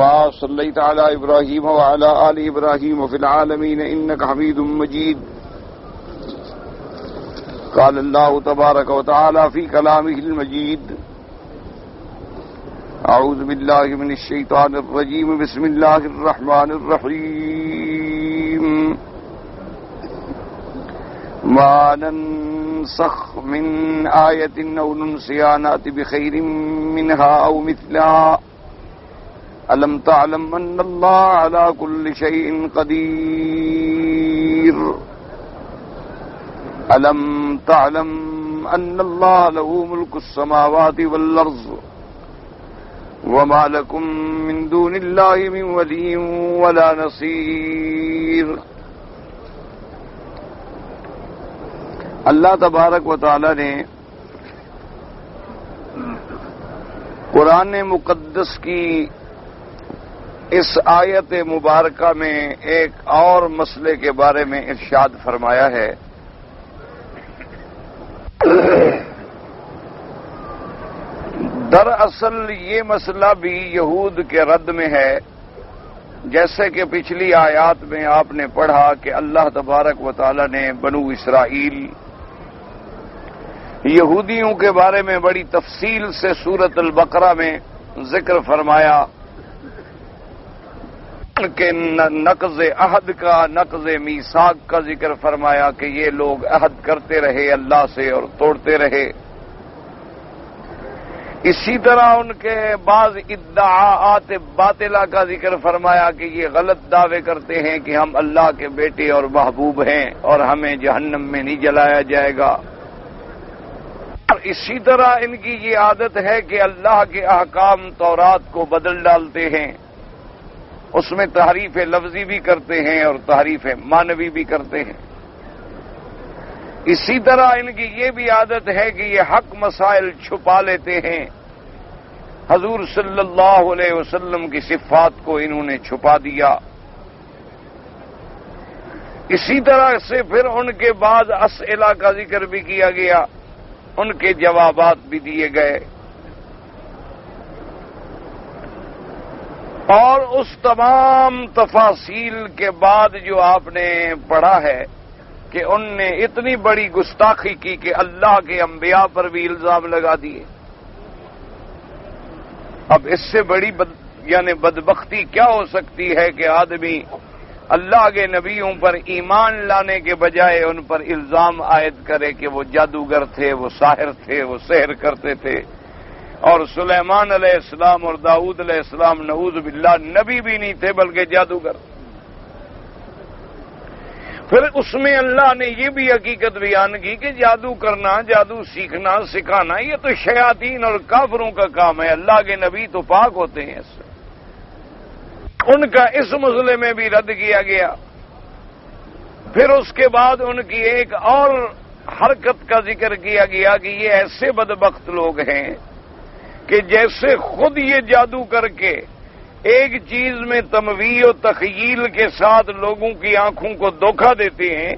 كما صليت على إبراهيم وعلى آل إبراهيم في العالمين إنك حميد مجيد. قال الله تبارك وتعالى في كلامه المجيد: أعوذ بالله من الشيطان الرجيم. بسم الله الرحمن الرحيم. ما ننسخ من آية أو ننسها نأت بخير منها أو مثلها ألم تعلم أن الله على كل شيء قدير. ألم تعلم أن الله له ملك السماوات والأرض وما لكم من دون الله من ولي ولا نصير. اللہ تبارک و تعالی نے قرآن مقدس کی اس آیت مبارکہ میں ایک اور مسئلے کے بارے میں ارشاد فرمایا ہے. دراصل یہ مسئلہ بھی یہود کے رد میں ہے، جیسے کہ پچھلی آیات میں آپ نے پڑھا کہ اللہ تبارک و تعالی نے بنو اسرائیل یہودیوں کے بارے میں بڑی تفصیل سے سورۃ البقرہ میں ذکر فرمایا کہ نقض عہد کا، نقض میثاق کا ذکر فرمایا کہ یہ لوگ عہد کرتے رہے اللہ سے اور توڑتے رہے. اسی طرح ان کے بعض ادعاءات باطلہ کا ذکر فرمایا کہ یہ غلط دعوے کرتے ہیں کہ ہم اللہ کے بیٹے اور محبوب ہیں اور ہمیں جہنم میں نہیں جلایا جائے گا. اور اسی طرح ان کی یہ عادت ہے کہ اللہ کے احکام تورات کو بدل ڈالتے ہیں، اس میں تحریف لفظی بھی کرتے ہیں اور تحریف معنوی بھی کرتے ہیں. اسی طرح ان کی یہ بھی عادت ہے کہ یہ حق مسائل چھپا لیتے ہیں. حضور صلی اللہ علیہ وسلم کی صفات کو انہوں نے چھپا دیا. اسی طرح سے پھر ان کے بعد اسئلہ کا ذکر بھی کیا گیا، ان کے جوابات بھی دیے گئے. اور اس تمام تفاصیل کے بعد جو آپ نے پڑھا ہے کہ ان نے اتنی بڑی گستاخی کی کہ اللہ کے انبیاء پر بھی الزام لگا دیے. اب اس سے بڑی بدبختی کیا ہو سکتی ہے کہ آدمی اللہ کے نبیوں پر ایمان لانے کے بجائے ان پر الزام عائد کرے کہ وہ جادوگر تھے، وہ ساحر تھے، وہ سحر کرتے تھے. اور سلیمان علیہ السلام اور داؤد علیہ السلام نعوذ باللہ نبی بھی نہیں تھے بلکہ جادوگر. پھر اس میں اللہ نے یہ بھی حقیقت بیان کی کہ جادو کرنا، جادو سیکھنا، سکھانا یہ تو شیاطین اور کافروں کا کام ہے، اللہ کے نبی تو پاک ہوتے ہیں اس سے. ان کا اس مسئلے میں بھی رد کیا گیا. پھر اس کے بعد ان کی ایک اور حرکت کا ذکر کیا گیا کہ یہ ایسے بدبخت لوگ ہیں کہ جیسے خود یہ جادو کر کے ایک چیز میں تمویع و تخیل کے ساتھ لوگوں کی آنکھوں کو دھوکہ دیتے ہیں،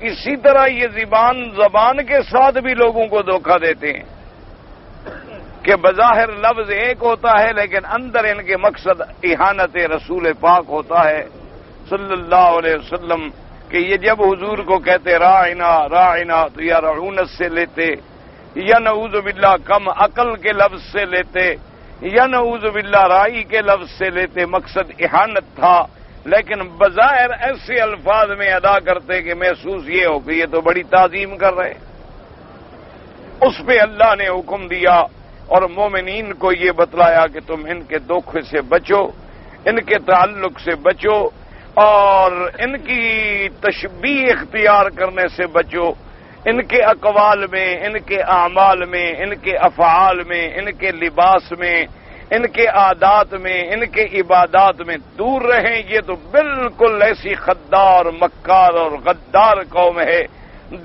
اسی طرح یہ زبان کے ساتھ بھی لوگوں کو دھوکہ دیتے ہیں کہ بظاہر لفظ ایک ہوتا ہے لیکن اندر ان کے مقصد اہانت رسول پاک ہوتا ہے صلی اللہ علیہ وسلم. کہ یہ جب حضور کو کہتے راعنا راعنا تو یا رعونت سے لیتے، یا نعوذ باللہ کم عقل کے لفظ سے لیتے، یا نعوذ باللہ رائی کے لفظ سے لیتے. مقصد اہانت تھا لیکن بظاہر ایسے الفاظ میں ادا کرتے کہ محسوس یہ ہو کہ یہ تو بڑی تعظیم کر رہے. اس پہ اللہ نے حکم دیا اور مومنین کو یہ بتلایا کہ تم ان کے دھوکے سے بچو، ان کے تعلق سے بچو اور ان کی تشبیہ اختیار کرنے سے بچو. ان کے اقوال میں، ان کے اعمال میں، ان کے افعال میں، ان کے لباس میں، ان کے عادات میں، ان کے عبادات میں دور رہیں. یہ تو بالکل ایسی خدار، مکار اور غدار قوم ہے،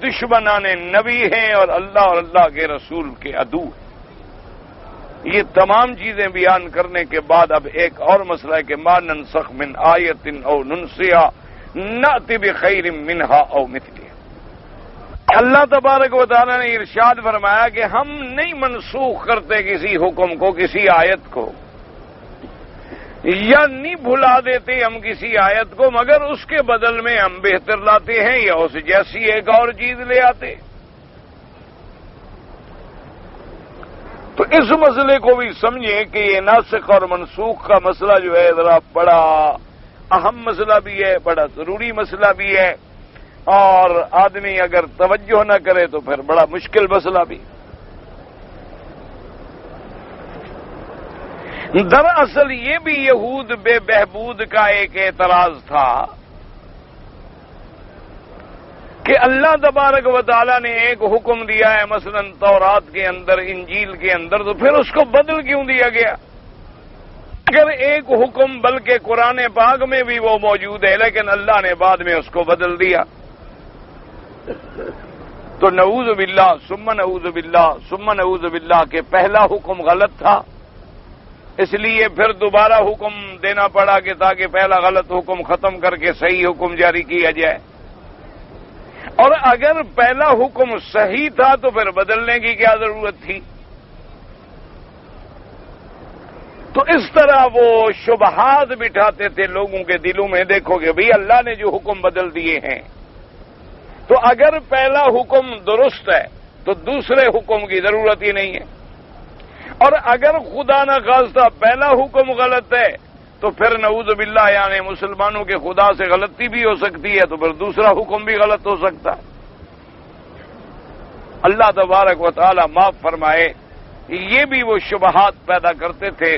دشمنان نبی ہیں اور اللہ کے رسول کے عدو ہیں. یہ تمام چیزیں بیان کرنے کے بعد اب ایک اور مسئلہ ہے کہ ما ننسخ من آیت او ننسیہا نأتی بخیر منہا او مثلہا. اللہ تبارک و تعالی نے ارشاد فرمایا کہ ہم نہیں منسوخ کرتے کسی حکم کو، کسی آیت کو، یا نہیں بھلا دیتے ہم کسی آیت کو، مگر اس کے بدل میں ہم بہتر لاتے ہیں یا اس جیسی ایک اور چیز لے آتے۔ تو اس مسئلے کو بھی سمجھیں کہ یہ ناسخ اور منسوخ کا مسئلہ جو ہے ذرا بڑا اہم مسئلہ بھی ہے، بڑا ضروری مسئلہ بھی ہے، اور آدمی اگر توجہ نہ کرے تو پھر بڑا مشکل مسئلہ بھی۔ دراصل یہ بھی یہود بے بہبود کا ایک اعتراض تھا کہ اللہ تبارک و تعالیٰ نے ایک حکم دیا ہے مثلا تورات کے اندر، انجیل کے اندر، تو پھر اس کو بدل کیوں دیا گیا؟ اگر ایک حکم بلکہ قرآن پاک میں بھی وہ موجود ہے لیکن اللہ نے بعد میں اس کو بدل دیا، تو نعوذ باللہ ثم نعوذ باللہ ثم نعوذ باللہ کہ پہلا حکم غلط تھا، اس لیے پھر دوبارہ حکم دینا پڑا کہ تاکہ پہلا غلط حکم ختم کر کے صحیح حکم جاری کیا جائے، اور اگر پہلا حکم صحیح تھا تو پھر بدلنے کی کیا ضرورت تھی؟ تو اس طرح وہ شبہات بٹھاتے تھے لوگوں کے دلوں میں، دیکھو گے بھئی اللہ نے جو حکم بدل دیے ہیں، تو اگر پہلا حکم درست ہے تو دوسرے حکم کی ضرورت ہی نہیں ہے، اور اگر خدا نہ خواستہ پہلا حکم غلط ہے تو پھر نعوذ باللہ یعنی مسلمانوں کے خدا سے غلطی بھی ہو سکتی ہے، تو پھر دوسرا حکم بھی غلط ہو سکتا ہے۔ اللہ تبارک و تعالی معاف فرمائے، یہ بھی وہ شبہات پیدا کرتے تھے،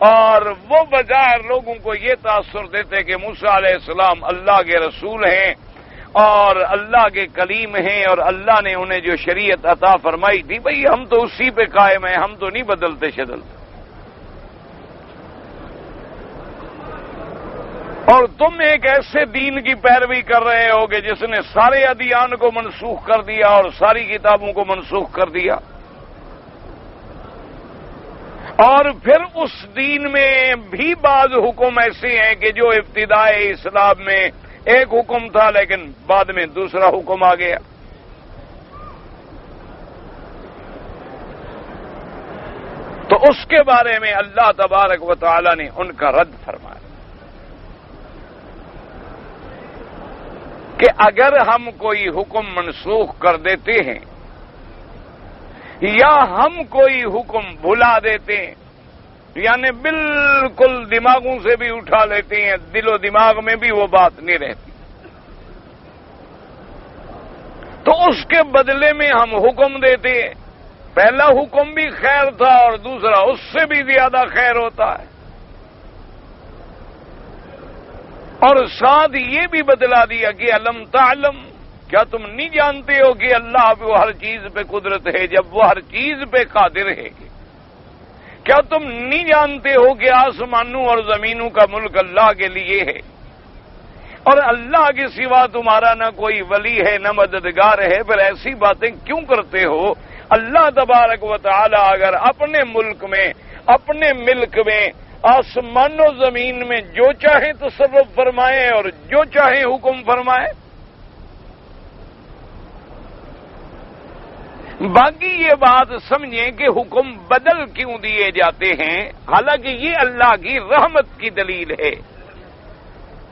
اور وہ بظاہر لوگوں کو یہ تاثر دیتے کہ موسیٰ علیہ السلام اللہ کے رسول ہیں اور اللہ کے کلیم ہیں، اور اللہ نے انہیں جو شریعت عطا فرمائی تھی بھئی ہم تو اسی پہ قائم ہیں، ہم تو نہیں بدلتے شدلتے، اور تم ایک ایسے دین کی پیروی کر رہے ہو کہ جس نے سارے ادیان کو منسوخ کر دیا اور ساری کتابوں کو منسوخ کر دیا، اور پھر اس دین میں بھی بعض حکم ایسے ہیں کہ جو ابتدائی اسلام میں ایک حکم تھا لیکن بعد میں دوسرا حکم آ گیا۔ تو اس کے بارے میں اللہ تبارک و تعالی نے ان کا رد فرمایا کہ اگر ہم کوئی حکم منسوخ کر دیتے ہیں یا ہم کوئی حکم بھلا دیتے ہیں، یعنی بالکل دماغوں سے بھی اٹھا لیتے ہیں، دل و دماغ میں بھی وہ بات نہیں رہتی، تو اس کے بدلے میں ہم حکم دیتے ہیں، پہلا حکم بھی خیر تھا اور دوسرا اس سے بھی زیادہ خیر ہوتا ہے، اور ساتھ یہ بھی بدلا دیا کہ علم تعلم، کیا تم نہیں جانتے ہو کہ اللہ وہ ہر چیز پہ قدرت ہے جب وہ ہر چیز پہ قادر ہے؟ کیا تم نہیں جانتے ہو کہ آسمانوں اور زمینوں کا ملک اللہ کے لیے ہے، اور اللہ کے سوا تمہارا نہ کوئی ولی ہے نہ مددگار ہے؟ پھر ایسی باتیں کیوں کرتے ہو؟ اللہ تبارک و تعالی اگر اپنے ملک میں، اپنے ملک میں، آسمان و زمین میں جو چاہے تصرف فرمائے اور جو چاہے حکم فرمائے، باقی یہ بات سمجھیں کہ حکم بدل کیوں دیے جاتے ہیں، حالانکہ یہ اللہ کی رحمت کی دلیل ہے۔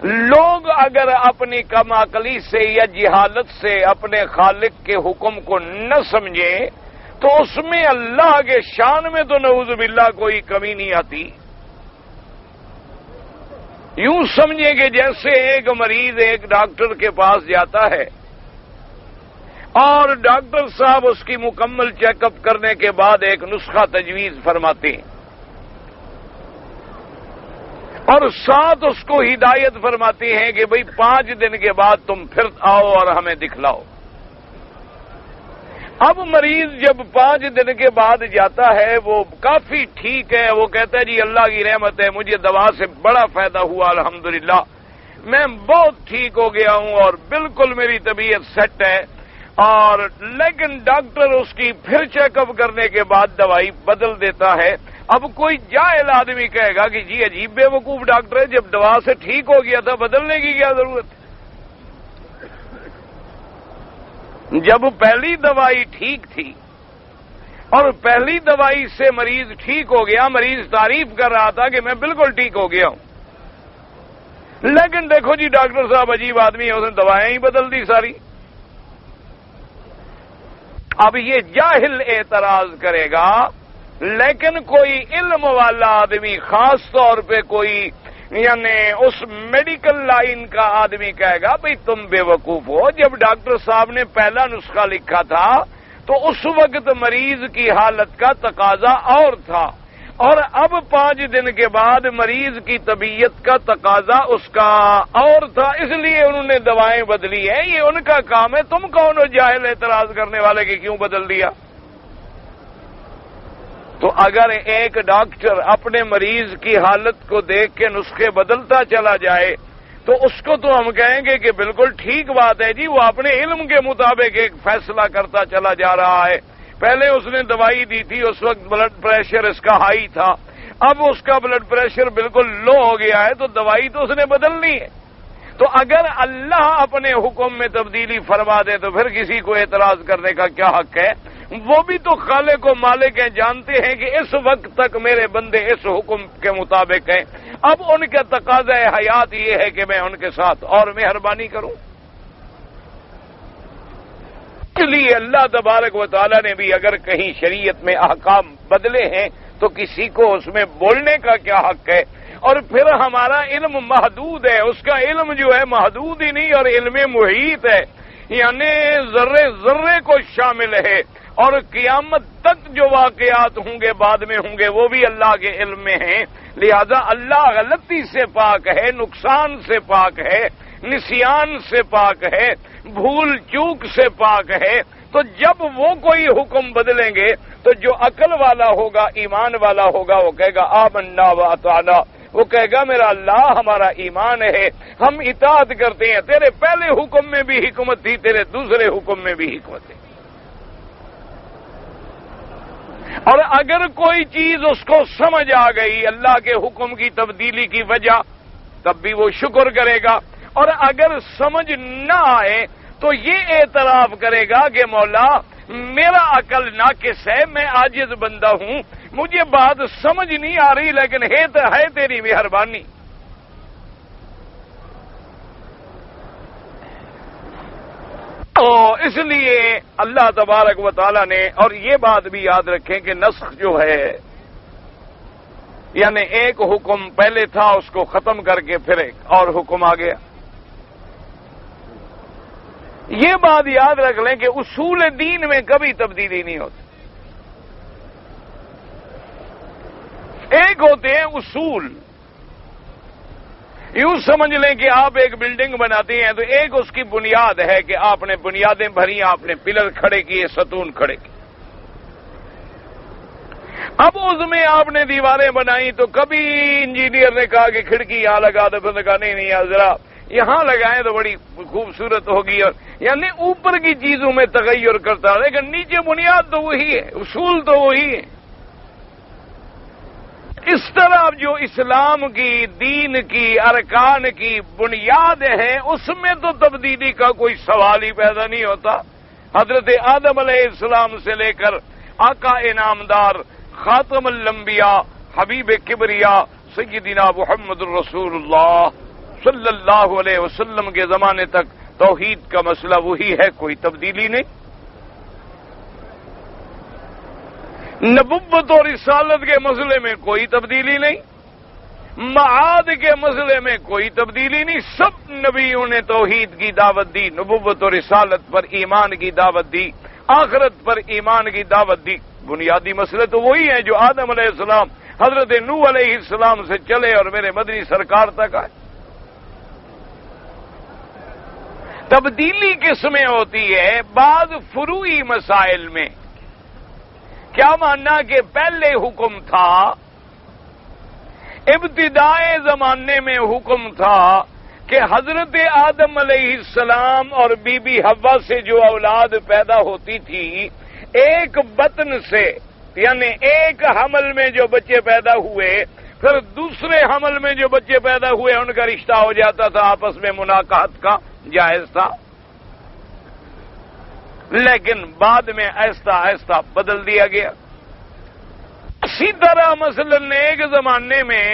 لوگ اگر اپنی کم عقلی سے یا جہالت سے اپنے خالق کے حکم کو نہ سمجھیں تو اس میں اللہ کے شان میں تو نعوذ باللہ کوئی کمی نہیں آتی۔ یوں سمجھیں کہ جیسے ایک مریض ایک ڈاکٹر کے پاس جاتا ہے اور ڈاکٹر صاحب اس کی مکمل چیک اپ کرنے کے بعد ایک نسخہ تجویز فرماتے ہیں اور ساتھ اس کو ہدایت فرماتے ہیں کہ بھئی 5 دن کے بعد تم پھر آؤ اور ہمیں دکھلاؤ۔ اب مریض جب 5 دن کے بعد جاتا ہے وہ کافی ٹھیک ہے، وہ کہتا ہے جی اللہ کی رحمت ہے، مجھے دوا سے بڑا فائدہ ہوا الحمدللہ، میں بہت ٹھیک ہو گیا ہوں اور بالکل میری طبیعت سیٹ ہے، اور لیکن ڈاکٹر اس کی پھر چیک اپ کرنے کے بعد دوائی بدل دیتا ہے۔ اب کوئی جاہل آدمی کہے گا کہ جی عجیب بے وقوف ڈاکٹر ہے، جب دوا سے ٹھیک ہو گیا تھا بدلنے کی کیا ضرورت ہے؟ جب پہلی دوائی ٹھیک تھی اور پہلی دوائی سے مریض ٹھیک ہو گیا، مریض تعریف کر رہا تھا کہ میں بالکل ٹھیک ہو گیا ہوں، لیکن دیکھو جی ڈاکٹر صاحب عجیب آدمی ہے، اس نے دوائیں ہی بدل دی ساری۔ اب یہ جاہل اعتراض کرے گا، لیکن کوئی علم والا آدمی، خاص طور پہ کوئی یعنی اس میڈیکل لائن کا آدمی کہے گا بھئی تم بے وقوف ہو، جب ڈاکٹر صاحب نے پہلا نسخہ لکھا تھا تو اس وقت مریض کی حالت کا تقاضا اور تھا، اور اب 5 دن کے بعد مریض کی طبیعت کا تقاضا اس کا اور تھا، اس لیے انہوں نے دوائیں بدلی ہیں، یہ ان کا کام ہے، تم کون ہو جاہل اعتراض کرنے والے کہ کیوں بدل دیا؟ تو اگر ایک ڈاکٹر اپنے مریض کی حالت کو دیکھ کے نسخے بدلتا چلا جائے تو اس کو تو ہم کہیں گے کہ بالکل ٹھیک بات ہے جی، وہ اپنے علم کے مطابق ایک فیصلہ کرتا چلا جا رہا ہے۔ پہلے اس نے دوائی دی تھی، اس وقت بلڈ پریشر اس کا ہائی تھا، اب اس کا بلڈ پریشر بالکل لو ہو گیا ہے تو دوائی تو اس نے بدلنی ہے۔ تو اگر اللہ اپنے حکم میں تبدیلی فرما دے تو پھر کسی کو اعتراض کرنے کا کیا حق ہے؟ وہ بھی تو خالق و مالک ہیں، جانتے ہیں کہ اس وقت تک میرے بندے اس حکم کے مطابق ہیں، اب ان کا تقاضا حیات یہ ہے کہ میں ان کے ساتھ اور مہربانی کروں۔ اس لیے اللہ تبارک و تعالیٰ نے بھی اگر کہیں شریعت میں احکام بدلے ہیں تو کسی کو اس میں بولنے کا کیا حق ہے؟ اور پھر ہمارا علم محدود ہے، اس کا علم جو ہے محدود ہی نہیں اور علم محیط ہے، یعنی ذرے ذرے کو شامل ہے، اور قیامت تک جو واقعات ہوں گے بعد میں ہوں گے وہ بھی اللہ کے علم میں ہیں، لہذا اللہ غلطی سے پاک ہے، نقصان سے پاک ہے، نسیان سے پاک ہے، بھول چوک سے پاک ہے۔ تو جب وہ کوئی حکم بدلیں گے تو جو عقل والا ہوگا، ایمان والا ہوگا، وہ کہے گا آمنا و اطعنا، وہ کہے گا میرا اللہ ہمارا ایمان ہے، ہم اطاعت کرتے ہیں، تیرے پہلے حکم میں بھی حکمت تھی، تیرے دوسرے حکم میں بھی حکمت ہے۔ اور اگر کوئی چیز اس کو سمجھ آ گئی اللہ کے حکم کی تبدیلی کی وجہ، تب بھی وہ شکر کرے گا، اور اگر سمجھ نہ آئے تو یہ اعتراف کرے گا کہ مولا میرا عقل ناقص ہے، میں عاجز بندہ ہوں، مجھے بات سمجھ نہیں آ رہی، لیکن ہے تیری مہربانی۔ تو اس لیے اللہ تبارک و تعالیٰ نے، اور یہ بات بھی یاد رکھیں کہ نسخ جو ہے یعنی ایک حکم پہلے تھا اس کو ختم کر کے پھر ایک اور حکم آ گیا۔ یہ بات یاد رکھ لیں کہ اصول دین میں کبھی تبدیلی نہیں ہوتی۔ ایک ہوتے ہیں اصول، یوں سمجھ لیں کہ آپ ایک بلڈنگ بناتے ہیں تو ایک اس کی بنیاد ہے کہ آپ نے بنیادیں بھری، آپ نے پلر کھڑے کیے، ستون کھڑے کیے، اب اس میں آپ نے دیواریں بنائی تو کبھی انجینئر نے کہا کہ کھڑکی یہاں لگا دو، پھر نے کہا نہیں ذرا یہاں لگائیں تو بڑی خوبصورت ہوگی، اور یعنی اوپر کی چیزوں میں تغیر کرتا ہے، لیکن نیچے بنیاد تو وہی ہے، اصول تو وہی ہے۔ اس طرح جو اسلام کی، دین کی، ارکان کی بنیاد ہے اس میں تو تبدیلی کا کوئی سوال ہی پیدا نہیں ہوتا۔ حضرت آدم علیہ السلام سے لے کر آقا انعامدار، خاتم الانبیاء، حبیب کبریا سیدنا محمد الرسول اللہ صلی اللہ علیہ وسلم کے زمانے تک توحید کا مسئلہ وہی ہے، کوئی تبدیلی نہیں۔ نبوت اور رسالت کے مسئلے میں کوئی تبدیلی نہیں، معاد کے مسئلے میں کوئی تبدیلی نہیں، سب نبیوں نے توحید کی دعوت دی، نبوت اور رسالت پر ایمان کی دعوت دی، آخرت پر ایمان کی دعوت دی۔ بنیادی مسئلے تو وہی ہیں جو آدم علیہ السلام، حضرت نوح علیہ السلام سے چلے اور میرے مدنی سرکار تک آئے۔ تبدیلی کس میں ہوتی ہے؟ بعض فروعی مسائل میں۔ کیا ماننا کہ پہلے حکم تھا، ابتدائے زمانے میں حکم تھا کہ حضرت آدم علیہ السلام اور بی بی حوا سے جو اولاد پیدا ہوتی تھی، ایک بطن سے یعنی ایک حمل میں جو بچے پیدا ہوئے، پھر دوسرے حمل میں جو بچے پیدا ہوئے ان کا رشتہ ہو جاتا تھا، آپس میں مناکحت کا جائز تھا۔ لیکن بعد میں آہستہ آہستہ بدل دیا گیا۔ اسی طرح مثلاً ایک زمانے میں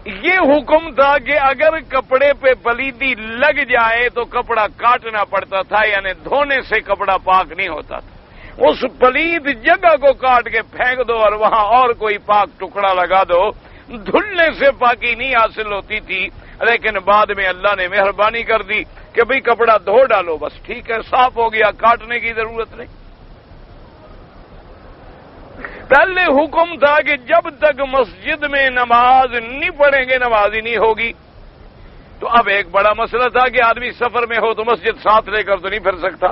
یہ حکم تھا کہ اگر کپڑے پہ پلیدی لگ جائے تو کپڑا کاٹنا پڑتا تھا، یعنی دھونے سے کپڑا پاک نہیں ہوتا تھا۔ اس پلید جگہ کو کاٹ کے پھینک دو اور وہاں اور کوئی پاک ٹکڑا لگا دو، دھلنے سے پاکی نہیں حاصل ہوتی تھی۔ لیکن بعد میں اللہ نے مہربانی کر دی کہ بھئی کپڑا دھو ڈالو، بس ٹھیک ہے، صاف ہو گیا، کاٹنے کی ضرورت نہیں۔ پہلے حکم تھا کہ جب تک مسجد میں نماز نہیں پڑھیں گے نماز ہی نہیں ہوگی۔ تو اب ایک بڑا مسئلہ تھا کہ آدمی سفر میں ہو تو مسجد ساتھ لے کر تو نہیں پھر سکتا،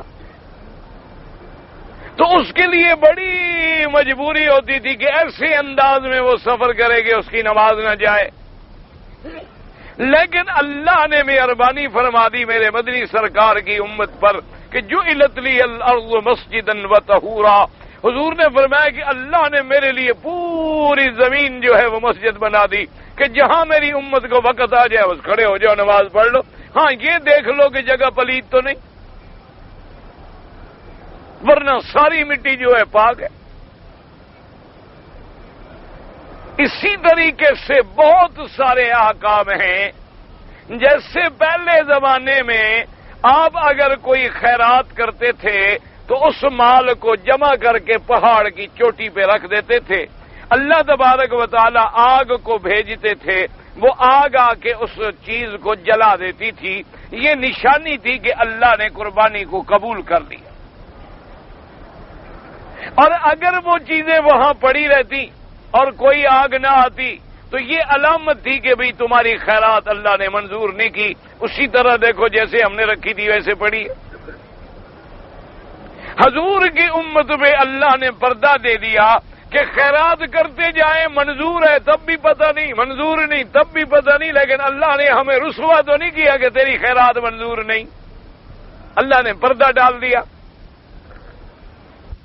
تو اس کے لیے بڑی مجبوری ہوتی تھی کہ ایسے انداز میں وہ سفر کرے کہ اس کی نماز نہ جائے۔ لیکن اللہ نے مہربانی فرما دی میرے مدنی سرکار کی امت پر کہ جعلت لی الارض مسجدا وطہورا، حضور نے فرمایا کہ اللہ نے میرے لیے پوری زمین جو ہے وہ مسجد بنا دی کہ جہاں میری امت کو وقت آ جائے بس کھڑے ہو جاؤ، نماز پڑھ لو۔ ہاں یہ دیکھ لو کہ جگہ پلید تو نہیں، ورنہ ساری مٹی جو ہے پاک ہے۔ اسی طریقے سے بہت سارے احکام ہیں، جیسے پہلے زمانے میں آپ اگر کوئی خیرات کرتے تھے تو اس مال کو جمع کر کے پہاڑ کی چوٹی پہ رکھ دیتے تھے، اللہ تبارک و تعالی آگ کو بھیجتے تھے، وہ آگ آ کے اس چیز کو جلا دیتی تھی۔ یہ نشانی تھی کہ اللہ نے قربانی کو قبول کر لیا۔ اور اگر وہ چیزیں وہاں پڑی رہتی اور کوئی آگ نہ آتی تو یہ علامت تھی کہ بھئی تمہاری خیرات اللہ نے منظور نہیں کی۔ اسی طرح دیکھو جیسے ہم نے رکھی تھی ویسے پڑی ہے۔ حضور کی امت پہ اللہ نے پردہ دے دیا کہ خیرات کرتے جائیں، منظور ہے تب بھی پتہ نہیں، منظور نہیں تب بھی پتہ نہیں، لیکن اللہ نے ہمیں رسوا تو نہیں کیا کہ تیری خیرات منظور نہیں۔ اللہ نے پردہ ڈال دیا۔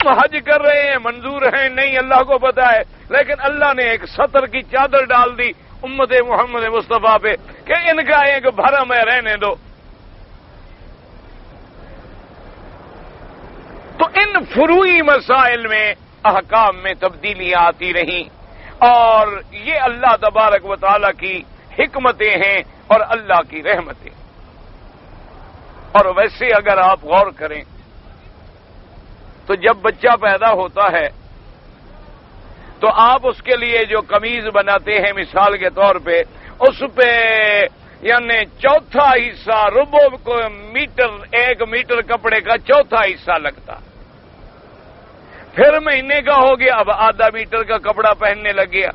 حج کر رہے ہیں، منظور ہیں نہیں، اللہ کو پتا ہے، لیکن اللہ نے ایک ستر کی چادر ڈال دی امت محمد مصطفیٰ پہ کہ ان کا ایک بھرم ہے، رہنے دو۔ تو ان فروعی مسائل میں احکام میں تبدیلیاں آتی رہیں، اور یہ اللہ تبارک و تعالی کی حکمتیں ہیں اور اللہ کی رحمتیں۔ اور ویسے اگر آپ غور کریں تو جب بچہ پیدا ہوتا ہے تو آپ اس کے لیے جو قمیض بناتے ہیں مثال کے طور پہ، اس پہ یعنی چوتھا حصہ ربع کو میٹر، 1 میٹر کپڑے کا چوتھا حصہ لگتا۔ پھر مہینے کا ہو گیا اب آدھا میٹر کا کپڑا پہننے لگ گیا،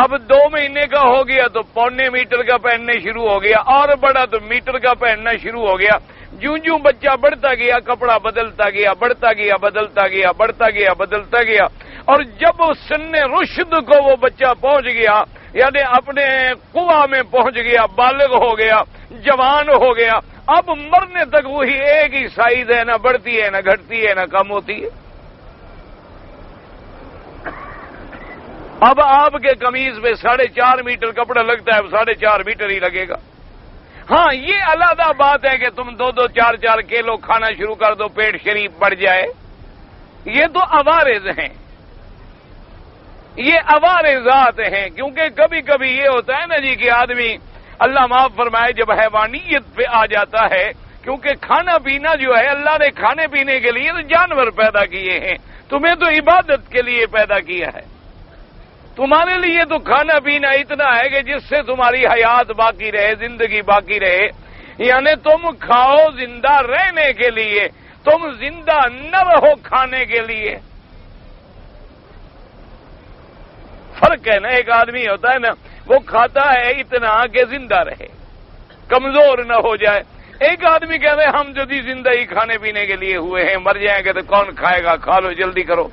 اب 2 مہینے کا ہو گیا تو پونے میٹر کا پہننے شروع ہو گیا، اور بڑا تو میٹر کا پہننا شروع ہو گیا۔ جوں جوں بچہ بڑھتا گیا کپڑا بدلتا گیا، بڑھتا گیا بدلتا گیا، بڑھتا گیا بدلتا گیا، اور جب سن رشد کو وہ بچہ پہنچ گیا، یعنی اپنے قوا میں پہنچ گیا، بالغ ہو گیا، جوان ہو گیا، اب مرنے تک وہی ایک ہی سائز ہے، نہ بڑھتی ہے نہ گھٹتی ہے نہ کم ہوتی ہے۔ اب آپ کے قمیض پہ 4.5 میٹر کپڑا لگتا ہے، اب 4.5 میٹر ہی لگے گا۔ ہاں یہ علیحدہ بات ہے کہ تم 2-2 4-4 کلو کھانا شروع کر دو، پیٹ شریف بڑھ جائے، یہ تو عوارض ہیں، یہ عوارضات ہیں۔ کیونکہ کبھی کبھی یہ ہوتا ہے نا جی کہ آدمی اللہ معاف فرمائے جب حیوانیت پہ آ جاتا ہے، کیونکہ کھانا پینا جو ہے اللہ نے کھانے پینے کے لیے تو جانور پیدا کیے ہیں، تمہیں تو عبادت کے لیے پیدا کیا ہے، تمہارے لیے تو کھانا پینا اتنا ہے کہ جس سے تمہاری حیات باقی رہے، زندگی باقی رہے، یعنی تم کھاؤ زندہ رہنے کے لیے، تم زندہ نہ رہو کھانے کے لیے۔ فرق ہے نا، ایک آدمی ہوتا ہے نا وہ کھاتا ہے اتنا کہ زندہ رہے، کمزور نہ ہو جائے، ایک آدمی کہتے ہیں ہم جو دی زندگی کھانے پینے کے لیے ہوئے ہیں، مر جائیں گے تو کون کھائے گا، کھا لو جلدی کرو۔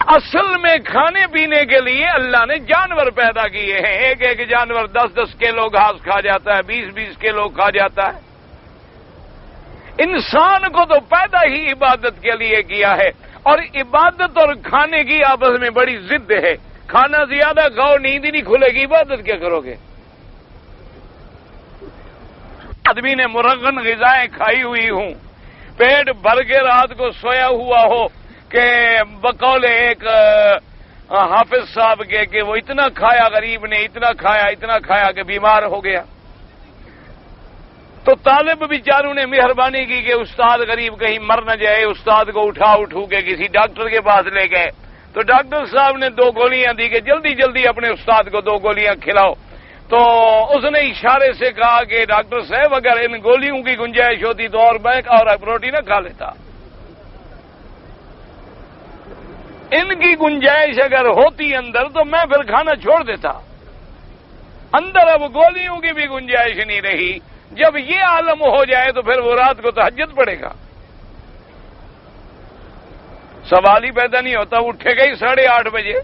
اصل میں کھانے پینے کے لیے اللہ نے جانور پیدا کیے ہیں، ایک ایک جانور 10-10 کلو گھاس کھا جاتا ہے، 20-20 کلو کھا جاتا ہے۔ انسان کو تو پیدا ہی عبادت کے لیے کیا ہے، اور عبادت اور کھانے کی آپس میں بڑی ضد ہے۔ کھانا زیادہ کھاؤ نیند ہی نہیں کھلے گی، عبادت کیا کرو گے؟ آدمی نے مرغن غذائیں کھائی ہوئی ہوں، پیٹ بھر کے رات کو سویا ہوا ہو کہ بقول ایک حافظ صاحب کے کہ وہ اتنا کھایا غریب نے، اتنا کھایا کہ بیمار ہو گیا، تو طالب بیچاروں نے مہربانی کی کہ استاد غریب کہیں مر نہ جائے، استاد کو اٹھو کے کسی ڈاکٹر کے پاس لے گئے، تو ڈاکٹر صاحب نے 2 گولیاں دی کہ جلدی جلدی اپنے استاد کو 2 گولیاں کھلاؤ، تو اس نے اشارے سے کہا کہ ڈاکٹر صاحب اگر ان گولیوں کی گنجائش ہوتی تو اور میں اور روٹی نہ کھا لیتا، ان کی گنجائش اگر ہوتی اندر تو میں پھر کھانا چھوڑ دیتا، اندر اب گولیوں کی بھی گنجائش نہیں رہی، جب یہ عالم ہو جائے تو پھر وہ رات کو تہجد پڑے گا، سوال ہی پیدا نہیں ہوتا، اٹھے گا ہی 8:30 بجے،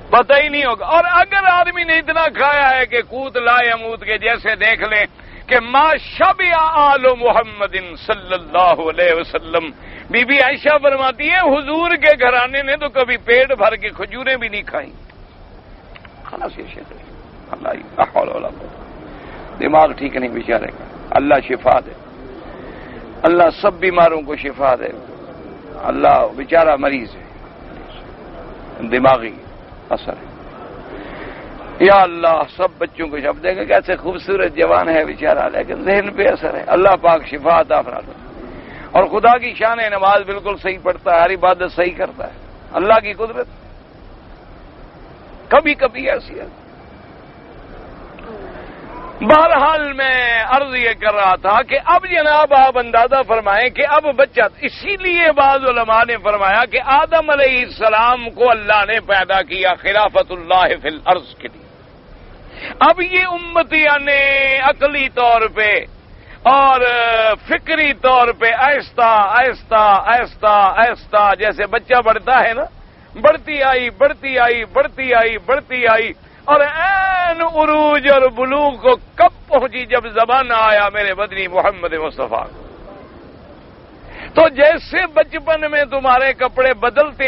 پتہ ہی نہیں ہوگا۔ اور اگر آدمی نے اتنا کھایا ہے کہ قوت لا یموت کے جیسے دیکھ لیں کہ ما شبع آل محمد صلی اللہ علیہ وسلم، بی بی عائشہ فرماتی ہے حضور کے گھرانے نے تو کبھی پیٹ بھر کے کھجوریں بھی نہیں کھائیں، خلاص یہ شیخ اللہ دماغ ٹھیک نہیں بیچارے کا، اللہ شفا دے، اللہ سب بیماروں کو شفا دے، اللہ بیچارہ مریض ہے، دماغی اثر ہے، یا اللہ سب بچوں کو شفا دے گا، کیسے خوبصورت جوان ہے بیچارہ لیکن ذہن پہ اثر ہے، اللہ پاک شفا عطا فرما دے۔ اور خدا کی شان ہے، نماز بالکل صحیح پڑھتا ہے، ہر عبادت صحیح کرتا ہے، اللہ کی قدرت کبھی کبھی ایسی ہے۔ بہرحال میں عرض یہ کر رہا تھا کہ اب جناب آپ اندازہ فرمائیں کہ اب بچہ، اسی لیے بعض علماء نے فرمایا کہ آدم علیہ السلام کو اللہ نے پیدا کیا خلافت اللہ فی الارض کے لیے، اب یہ امتیاں نے عقلی طور پہ اور فکری طور پہ آہستہ آہستہ آہستہ آہستہ جیسے بچہ بڑھتا ہے نا، بڑھتی آئی اور عین عروج اور بلوغ کو کب پہنچی جب زمانہ آیا میرے مدنی محمد مصطفیٰ، تو جیسے بچپن میں تمہارے کپڑے بدلتے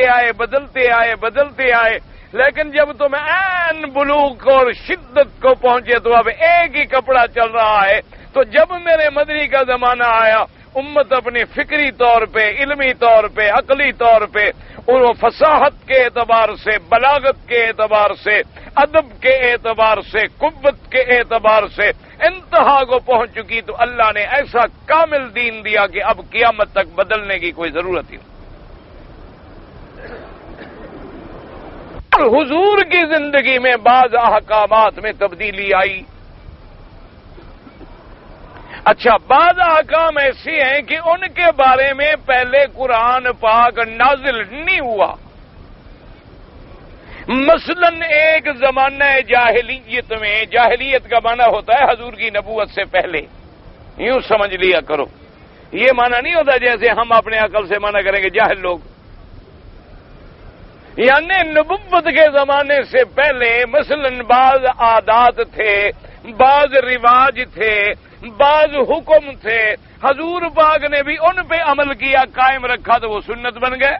آئے لیکن جب تم عین بلوغ اور شدت کو پہنچے تو اب ایک ہی کپڑا چل رہا ہے، تو جب میرے مدنی کا زمانہ آیا امت اپنے فکری طور پہ، علمی طور پہ، عقلی طور پہ اور فصاحت کے اعتبار سے، بلاغت کے اعتبار سے، ادب کے اعتبار سے، قوت کے اعتبار سے انتہا کو پہنچ چکی، تو اللہ نے ایسا کامل دین دیا کہ اب قیامت تک بدلنے کی کوئی ضرورت ہی نہیں۔ حضور کی زندگی میں بعض احکامات میں تبدیلی آئی، اچھا بعض احکام ایسے ہیں کہ ان کے بارے میں پہلے قرآن پاک نازل نہیں ہوا، مثلا ایک زمانہ جاہلیت میں، جاہلیت کا معنی ہوتا ہے حضور کی نبوت سے پہلے، یوں سمجھ لیا کرو، یہ معنی نہیں ہوتا جیسے ہم اپنے عقل سے معنی کریں گے جاہل لوگ، یعنی نبوت کے زمانے سے پہلے مثلا بعض عادات تھے، بعض رواج تھے، بعض حکم تھے، حضور پاک نے بھی ان پہ عمل کیا، قائم رکھا تو وہ سنت بن گئے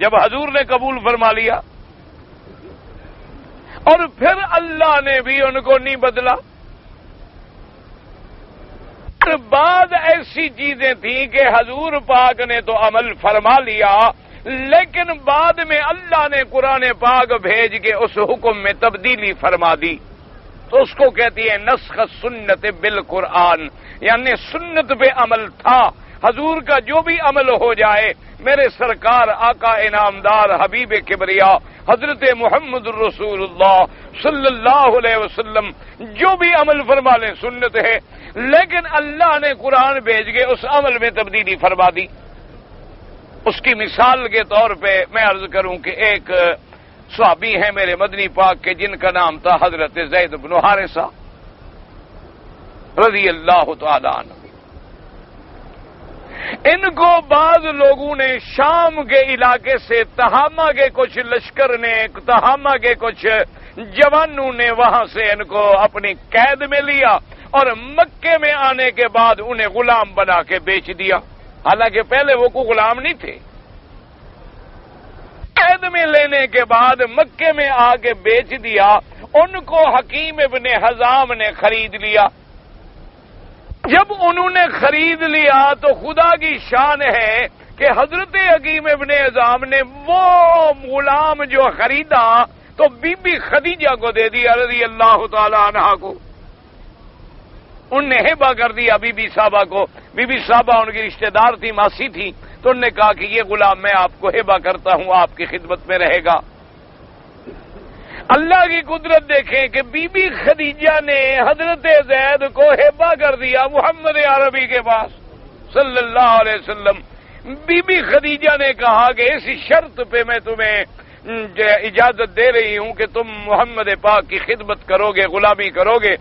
جب حضور نے قبول فرما لیا، اور پھر اللہ نے بھی ان کو نہیں بدلا۔ بعض ایسی چیزیں تھیں کہ حضور پاک نے تو عمل فرما لیا، لیکن بعد میں اللہ نے قرآن پاک بھیج کے اس حکم میں تبدیلی فرما دی، تو اس کو کہتی ہے نسخ سنت بالقرآن، یعنی سنت پہ عمل تھا، حضور کا جو بھی عمل ہو جائے، میرے سرکار آقا انعامدار حبیب کبریا حضرت محمد الرسول اللہ صلی اللہ علیہ وسلم جو بھی عمل فرما لیں سنت ہے، لیکن اللہ نے قرآن بھیج کے اس عمل میں تبدیلی فرما دی۔ اس کی مثال کے طور پہ میں عرض کروں کہ ایک صحابی ہیں میرے مدنی پاک کے جن کا نام تھا حضرت زید بن حارثہ رضی اللہ تعالی عنہ، ان کو بعض لوگوں نے شام کے علاقے سے تہامہ کے کچھ لشکر نے، تہامہ کے کچھ جوانوں نے وہاں سے ان کو اپنی قید میں لیا اور مکے میں آنے کے بعد انہیں غلام بنا کے بیچ دیا، حالانکہ پہلے وہ کوئی غلام نہیں تھے، قید میں لینے کے بعد مکے میں آ کے بیچ دیا، ان کو حکیم ابن حزام نے خرید لیا۔ جب انہوں نے خرید لیا تو خدا کی شان ہے کہ حضرت حکیم ابن حزام نے وہ غلام جو خریدا تو بی بی خدیجہ کو دے دیا رضی اللہ تعالی عنہا کو، ان نے ہبہ کر دیا بی بی صاحبہ کو۔ بی بی صاحبہ ان کی رشتہ دار تھی، ماسی تھی، تو انہوں نے کہا کہ یہ غلام میں آپ کو ہبہ کرتا ہوں، آپ کی خدمت میں رہے گا۔ اللہ کی قدرت دیکھیں کہ بی بی خدیجہ نے حضرت زید کو ہبہ کر دیا محمد عربی کے پاس صلی اللہ علیہ وسلم۔ بی بی خدیجہ نے کہا کہ اس شرط پہ میں تمہیں اجازت دے رہی ہوں کہ تم محمد پاک کی خدمت کرو گے، غلامی کرو گے،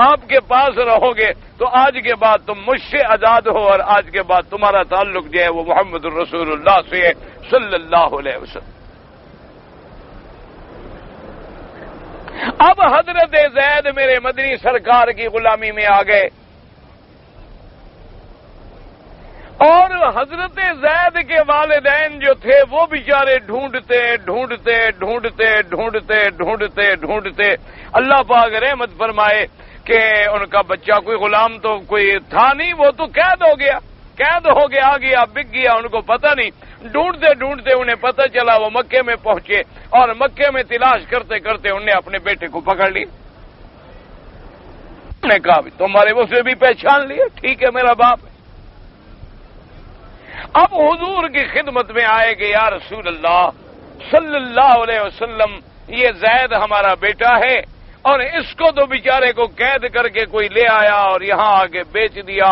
آپ کے پاس رہو گے، تو آج کے بعد تم مجھ سے آزاد ہو، اور آج کے بعد تمہارا تعلق جو ہے وہ محمد الرسول اللہ سے ہے صلی اللہ علیہ وسلم۔ اب حضرت زید میرے مدنی سرکار کی غلامی میں آ گئے، اور حضرت زید کے والدین جو تھے وہ بیچارے ڈھونڈتے ڈھونڈتے ڈھونڈتے ڈھونڈتے ڈھونڈتے ڈھونڈتے اللہ پاک رحمت فرمائے کہ ان کا بچہ کوئی غلام تو کوئی تھا نہیں، وہ تو قید ہو گیا، قید ہو گیا بک گیا، ان کو پتہ نہیں۔ ڈھونڈتے ڈھونڈتے انہیں پتہ چلا، وہ مکے میں پہنچے، اور مکے میں تلاش کرتے کرتے انہیں اپنے بیٹے کو پکڑ لی۔ انہوں نے کہا تمہارے وہ سے بھی پہچان لیے، ٹھیک ہے میرا باپ ہے۔ اب حضور کی خدمت میں آئے کہ یا رسول اللہ صلی اللہ علیہ وسلم، یہ زید ہمارا بیٹا ہے، اور اس کو تو بیچارے کو قید کر کے کوئی لے آیا اور یہاں آگے بیچ دیا،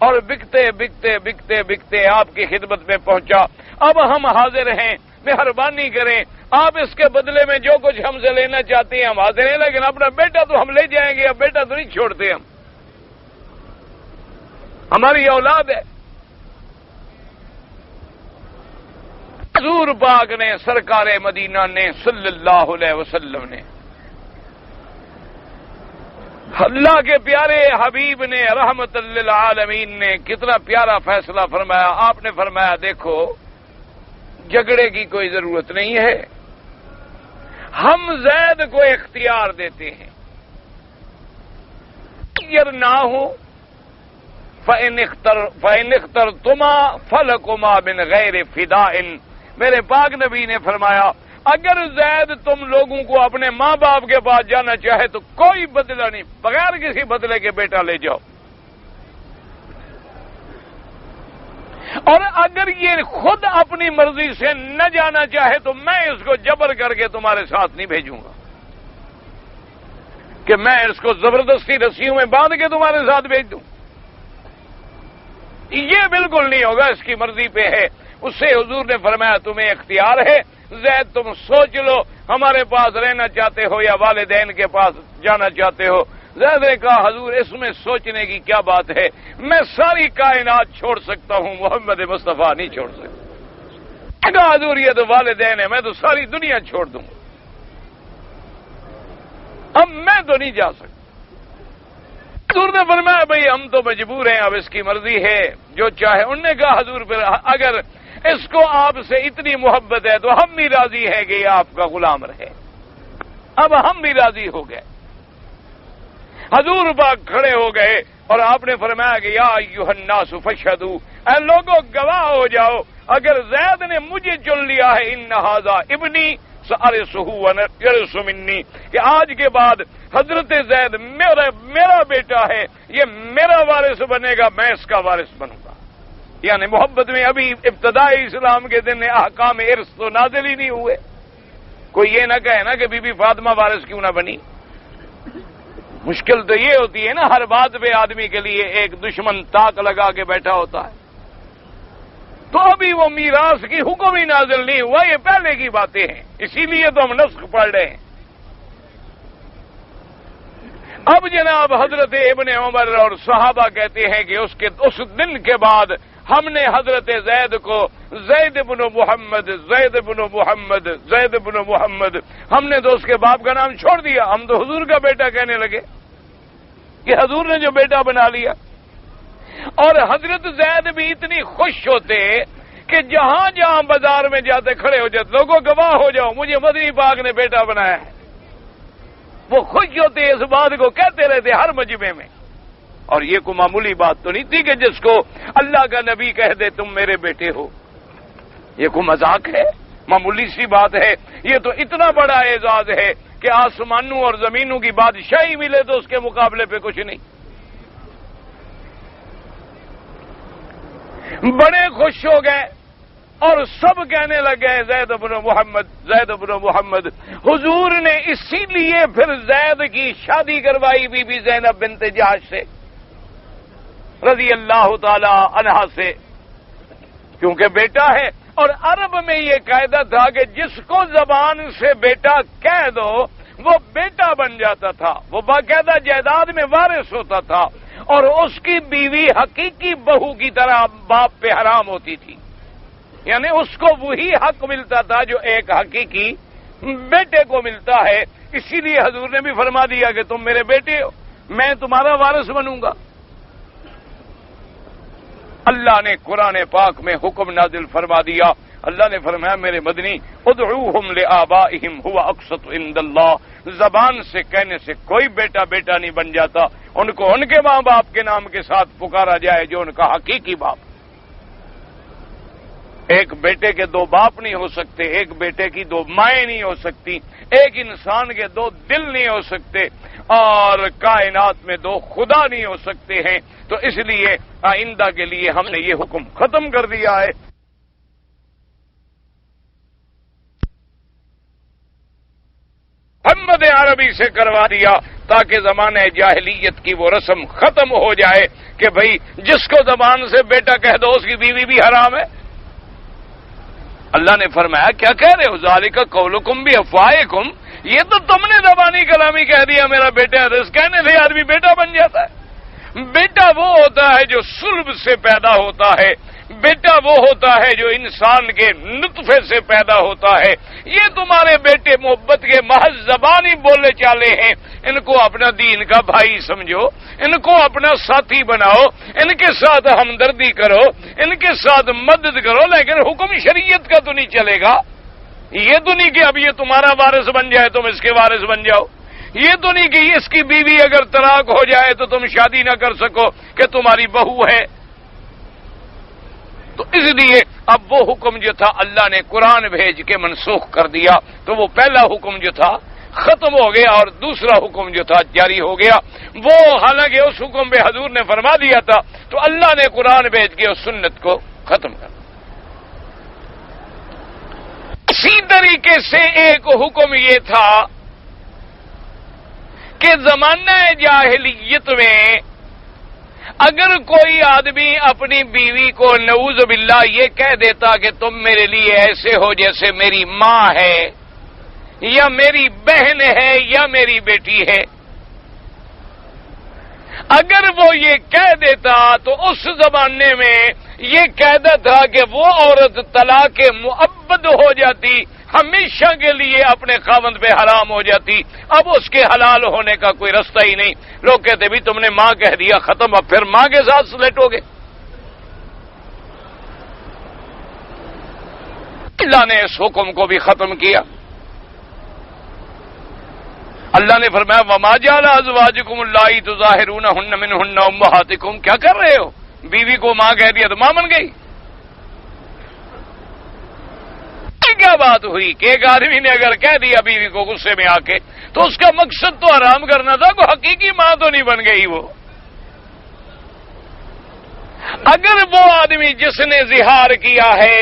اور بکتے بکتے بکتے بکتے آپ کی خدمت میں پہنچا۔ اب ہم حاضر ہیں، مہربانی کریں، آپ اس کے بدلے میں جو کچھ ہم سے لینا چاہتے ہیں ہم حاضر ہیں، لیکن اپنا بیٹا تو ہم لے جائیں گے، اب بیٹا تو نہیں چھوڑتے، ہم ہماری اولاد ہے۔ حضور پاک نے، سرکار مدینہ نے صلی اللہ علیہ وسلم نے، اللہ کے پیارے حبیب نے، رحمت للعالمین نے کتنا پیارا فیصلہ فرمایا۔ آپ نے فرمایا دیکھو جھگڑے کی کوئی ضرورت نہیں ہے، ہم زید کو اختیار دیتے ہیں، اگر نہ ہو فَإِنِ اخْتَرْتُمَا فَلَكُمَا مِنْ غَيْرِ فِدَاءٍ۔ میرے پاک نبی نے فرمایا اگر زید تم لوگوں کو اپنے ماں باپ کے پاس جانا چاہے تو کوئی بدلہ نہیں، بغیر کسی بدلے کے بیٹا لے جاؤ، اور اگر یہ خود اپنی مرضی سے نہ جانا چاہے تو میں اس کو جبر کر کے تمہارے ساتھ نہیں بھیجوں گا، کہ میں اس کو زبردستی رسیوں میں باندھ کے تمہارے ساتھ بھیج دوں، یہ بالکل نہیں ہوگا، اس کی مرضی پہ ہے۔ اس سے حضور نے فرمایا تمہیں اختیار ہے، زید تم سوچ لو ہمارے پاس رہنا چاہتے ہو یا والدین کے پاس جانا چاہتے ہو۔ زید نے کہا حضور اس میں سوچنے کی کیا بات ہے، میں ساری کائنات چھوڑ سکتا ہوں، محمد مصطفیٰ نہیں چھوڑ سکتا۔ کہا حضور یہ تو والدین ہے، میں تو ساری دنیا چھوڑ دوں گا، اب میں تو نہیں جا سکتا۔ حضور نے فرمایا بھئی ہم تو مجبور ہیں، اب اس کی مرضی ہے جو چاہے۔ انہوں نے کہا حضور پھر اگر اس کو آپ سے اتنی محبت ہے تو ہم بھی راضی ہیں کہ یہ آپ کا غلام رہے۔ اب ہم بھی راضی ہو گئے۔ حضور پاک کھڑے ہو گئے اور آپ نے فرمایا کہ یا ایھا الناس فاشھدوا، اے لوگوں گواہ ہو جاؤ، اگر زید نے مجھے چن لیا ہے، ان ھذا ابنی سارثہ ویرث منی، کہ آج کے بعد حضرت زید میرا بیٹا ہے، یہ میرا وارث بنے گا، میں اس کا وارث بنوں گا۔ یعنی محبت میں ابھی ابتدائی اسلام کے دن احکام ارث تو نازل ہی نہیں ہوئے۔ کوئی یہ نہ کہے نا کہ بی بی فاطمہ وارث کیوں نہ بنی۔ مشکل تو یہ ہوتی ہے نا، ہر بات پہ آدمی کے لیے ایک دشمن تاک لگا کے بیٹھا ہوتا ہے، تو ابھی وہ میراث کی حکم ہی نازل نہیں ہوا، یہ پہلے کی باتیں ہیں، اسی لیے تو ہم نسخ پڑھ رہے ہیں۔ اب جناب حضرت ابن عمر اور صحابہ کہتے ہیں کہ اس دن کے بعد ہم نے حضرت زید کو زید بن محمد زید بن محمد زید بن محمد، ہم نے تو اس کے باپ کا نام چھوڑ دیا، ہم تو حضور کا بیٹا کہنے لگے کہ حضور نے جو بیٹا بنا لیا۔ اور حضرت زید بھی اتنی خوش ہوتے کہ جہاں جہاں بازار میں جاتے کھڑے ہو جاتے، لوگوں گواہ ہو جاؤ مجھے مدنی پاک نے بیٹا بنایا ہے، وہ خوش ہوتے اس بات کو کہتے رہتے ہر مجمع میں. اور یہ کوئی معمولی بات تو نہیں تھی کہ جس کو اللہ کا نبی کہہ دے تم میرے بیٹے ہو. یہ کوئی مذاق ہے؟ معمولی سی بات ہے. یہ تو اتنا بڑا اعزاز ہے کہ آسمانوں اور زمینوں کی بادشاہی ملے تو اس کے مقابلے پہ کچھ نہیں. بڑے خوش ہو گئے اور سب کہنے لگے زید بن محمد، زید بن محمد. حضور نے اسی لیے پھر زید کی شادی کروائی بی بی زینب بنت جحش سے رضی اللہ تعالی عنہا سے، کیونکہ بیٹا ہے. اور عرب میں یہ قاعدہ تھا کہ جس کو زبان سے بیٹا کہہ دو وہ بیٹا بن جاتا تھا، وہ باقاعدہ جائیداد میں وارث ہوتا تھا، اور اس کی بیوی حقیقی بہو کی طرح باپ پہ حرام ہوتی تھی. یعنی اس کو وہی حق ملتا تھا جو ایک حقیقی بیٹے کو ملتا ہے. اسی لیے حضور نے بھی فرما دیا کہ تم میرے بیٹے ہو، میں تمہارا وارث بنوں گا. اللہ نے قرآن پاک میں حکم نازل فرما دیا. اللہ نے فرمایا میرے مدنی ادعوہم لآبائہم هو اقسط عند اللہ. زبان سے کہنے سے کوئی بیٹا بیٹا نہیں بن جاتا، ان کو ان کے ماں باپ کے نام کے ساتھ پکارا جائے جو ان کا حقیقی باپ. ایک بیٹے کے دو باپ نہیں ہو سکتے، ایک بیٹے کی دو مائیں نہیں ہو سکتی، ایک انسان کے دو دل نہیں ہو سکتے، اور کائنات میں دو خدا نہیں ہو سکتے ہیں. تو اس لیے آئندہ کے لیے ہم نے یہ حکم ختم کر دیا ہے. محمد عربی سے کروا دیا تاکہ زمانہ جاہلیت کی وہ رسم ختم ہو جائے کہ بھئی جس کو زبان سے بیٹا کہہ دو اس کی بیوی بھی حرام ہے. اللہ نے فرمایا کیا کہہ رہے ہو؟ ذالک قولکم بافواہکم، یہ تو تم نے زبانی کلامی کہہ دیا میرا بیٹا ہے. اس کہنے سے آدمی بیٹا بن جاتا ہے. بیٹا وہ ہوتا ہے جو صلب سے پیدا ہوتا ہے، بیٹا وہ ہوتا ہے جو انسان کے نطفے سے پیدا ہوتا ہے. یہ تمہارے بیٹے محبت کے محض زبانی بولے چالے ہیں. ان کو اپنا دین کا بھائی سمجھو، ان کو اپنا ساتھی بناؤ، ان کے ساتھ ہمدردی کرو، ان کے ساتھ مدد کرو، لیکن حکم شریعت کا تو نہیں چلے گا. یہ تو نہیں کہ اب یہ تمہارا وارث بن جائے تم اس کے وارث بن جاؤ. یہ تو نہیں کہ اس کی بیوی اگر طلاق ہو جائے تو تم شادی نہ کر سکو کہ تمہاری بہو ہے. تو اس لیے اب وہ حکم جو تھا اللہ نے قرآن بھیج کے منسوخ کر دیا. تو وہ پہلا حکم جو تھا ختم ہو گیا اور دوسرا حکم جو تھا جاری ہو گیا. وہ حالانکہ اس حکم پہ حضور نے فرما دیا تھا تو اللہ نے قرآن بھیج کے اس سنت کو ختم کر دیا. اسی طریقے سے ایک حکم یہ تھا کہ زمانہ جاہلیت میں اگر کوئی آدمی اپنی بیوی کو نعوذ باللہ یہ کہہ دیتا کہ تم میرے لیے ایسے ہو جیسے میری ماں ہے یا میری بہن ہے یا میری بیٹی ہے، اگر وہ یہ کہہ دیتا تو اس زمانے میں یہ قاعدہ تھا کہ وہ عورت طلاق مؤبد ہو جاتی، ہمیشہ کے لیے اپنے خاوند پہ حرام ہو جاتی. اب اس کے حلال ہونے کا کوئی رستہ ہی نہیں. لوگ کہتے بھی تم نے ماں کہہ دیا ختم، اب پھر ماں کے ساتھ سلیٹو گے. اللہ نے اس حکم کو بھی ختم کیا. اللہ نے فرمایا وما جعل ازواجکم اللائی تظاہرونہن منہن امہاتکم. کیا کر رہے ہو؟ بیوی کو ماں کہہ دیا تو ماں بن گئی. کیا بات ہوئی کہ ایک آدمی نے اگر کہہ دیا بیوی کو غصے میں آ کے تو اس کا مقصد تو آرام کرنا تھا، کوئی حقیقی ماں تو نہیں بن گئی وہ. اگر وہ آدمی جس نے زہار کیا ہے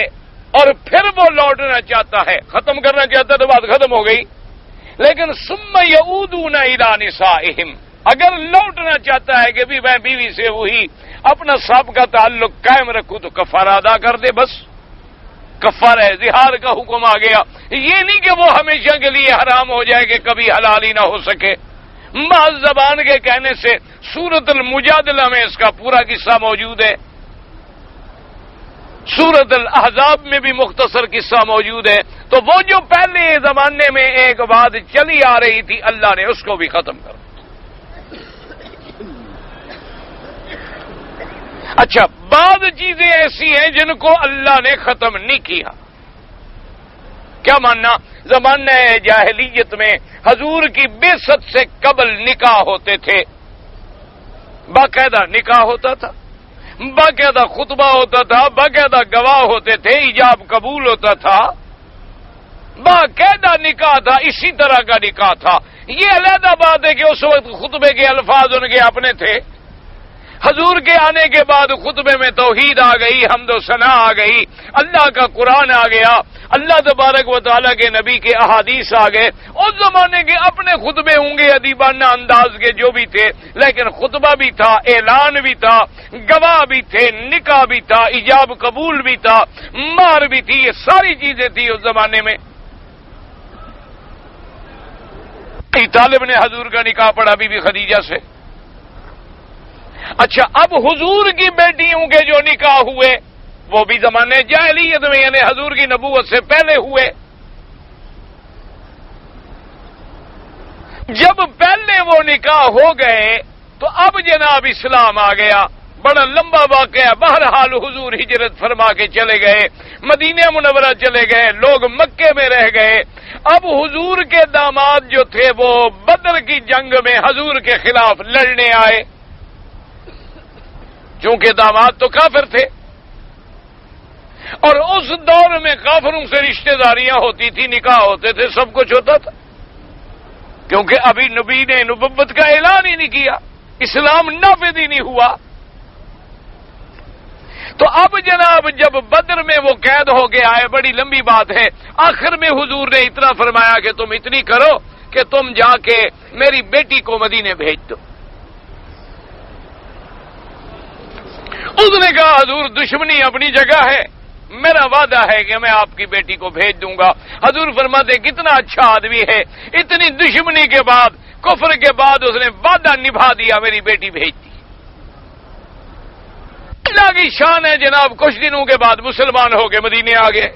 اور پھر وہ لوٹنا چاہتا ہے، ختم کرنا چاہتا ہے تو بات ختم ہو گئی. لیکن ثم یعودون الی نسائہم، اگر لوٹنا چاہتا ہے کہ بھی میں بیوی سے وہی اپنا سابقہ تعلق قائم رکھوں تو کفارہ ادا کر دے. بس کفارہ ہے، زہار کا حکم آ گیا. یہ نہیں کہ وہ ہمیشہ کے لیے حرام ہو جائے کہ کبھی حلال ہی نہ ہو سکے. محض زبان کے کہنے سے سورۃ المجادلہ میں اس کا پورا قصہ موجود ہے. سورۃ الاحزاب میں بھی مختصر قصہ موجود ہے. تو وہ جو پہلے زمانے میں ایک بات چلی آ رہی تھی اللہ نے اس کو بھی ختم کر دیا. اچھا، بعض چیزیں ایسی ہیں جن کو اللہ نے ختم نہیں کیا. کیا ماننا؟ زمانہ جاہلیت میں حضور کی بعثت سے قبل نکاح ہوتے تھے، باقاعدہ نکاح ہوتا تھا، باقاعدہ خطبہ ہوتا تھا، باقاعدہ گواہ ہوتے تھے، ایجاب قبول ہوتا تھا، باقاعدہ نکاح تھا، اسی طرح کا نکاح تھا۔ یہ علیحدہ بات ہے کہ اس وقت خطبے کے الفاظ ان کے اپنے تھے، حضور کے آنے کے بعد خطبے میں توحید آ گئی، حمد و ثنا آ گئی، اللہ کا قرآن آ گیا، اللہ تبارک و تعالیٰ کے نبی کے احادیث آ گئے۔ اس زمانے کے اپنے خطبے ہوں گے ادیبانہ انداز کے جو بھی تھے، لیکن خطبہ بھی تھا، اعلان بھی تھا، گواہ بھی تھے، نکاح بھی تھا، ایجاب قبول بھی تھا، مہر بھی تھی، یہ ساری چیزیں تھی اس زمانے میں۔ طالب نے حضور کا نکاح پڑھا بی بی خدیجہ سے۔ اچھا، اب حضور کی بیٹیوں کے جو نکاح ہوئے وہ بھی زمانے جاہلیت میں، یعنی حضور کی نبوت سے پہلے ہوئے۔ جب پہلے وہ نکاح ہو گئے تو اب جناب اسلام آ گیا۔ بڑا لمبا واقعہ، بہرحال حضور ہجرت فرما کے چلے گئے، مدینہ منورہ چلے گئے، لوگ مکے میں رہ گئے۔ اب حضور کے داماد جو تھے وہ بدر کی جنگ میں حضور کے خلاف لڑنے آئے، چونکہ داماد تو کافر تھے، اور اس دور میں کافروں سے رشتہ داریاں ہوتی تھی، نکاح ہوتے تھے، سب کچھ ہوتا تھا، کیونکہ ابھی نبی نے نبوت کا اعلان ہی نہیں کیا، اسلام نافذ ہی نہیں ہوا۔ تو اب جناب جب بدر میں وہ قید ہو کے آئے، بڑی لمبی بات ہے، آخر میں حضور نے اتنا فرمایا کہ تم اتنی کرو کہ تم جا کے میری بیٹی کو مدینے بھیج دو۔ اس نے کہا حضور دشمنی اپنی جگہ ہے، میرا وعدہ ہے کہ میں آپ کی بیٹی کو بھیج دوں گا۔ حضور فرماتے کتنا اچھا آدمی ہے، اتنی دشمنی کے بعد، کفر کے بعد اس نے وعدہ نبھا دیا، میری بیٹی بھیج دی۔ اللہ کی شان ہے جناب، کچھ دنوں کے بعد مسلمان ہو کے مدینے آ گئے،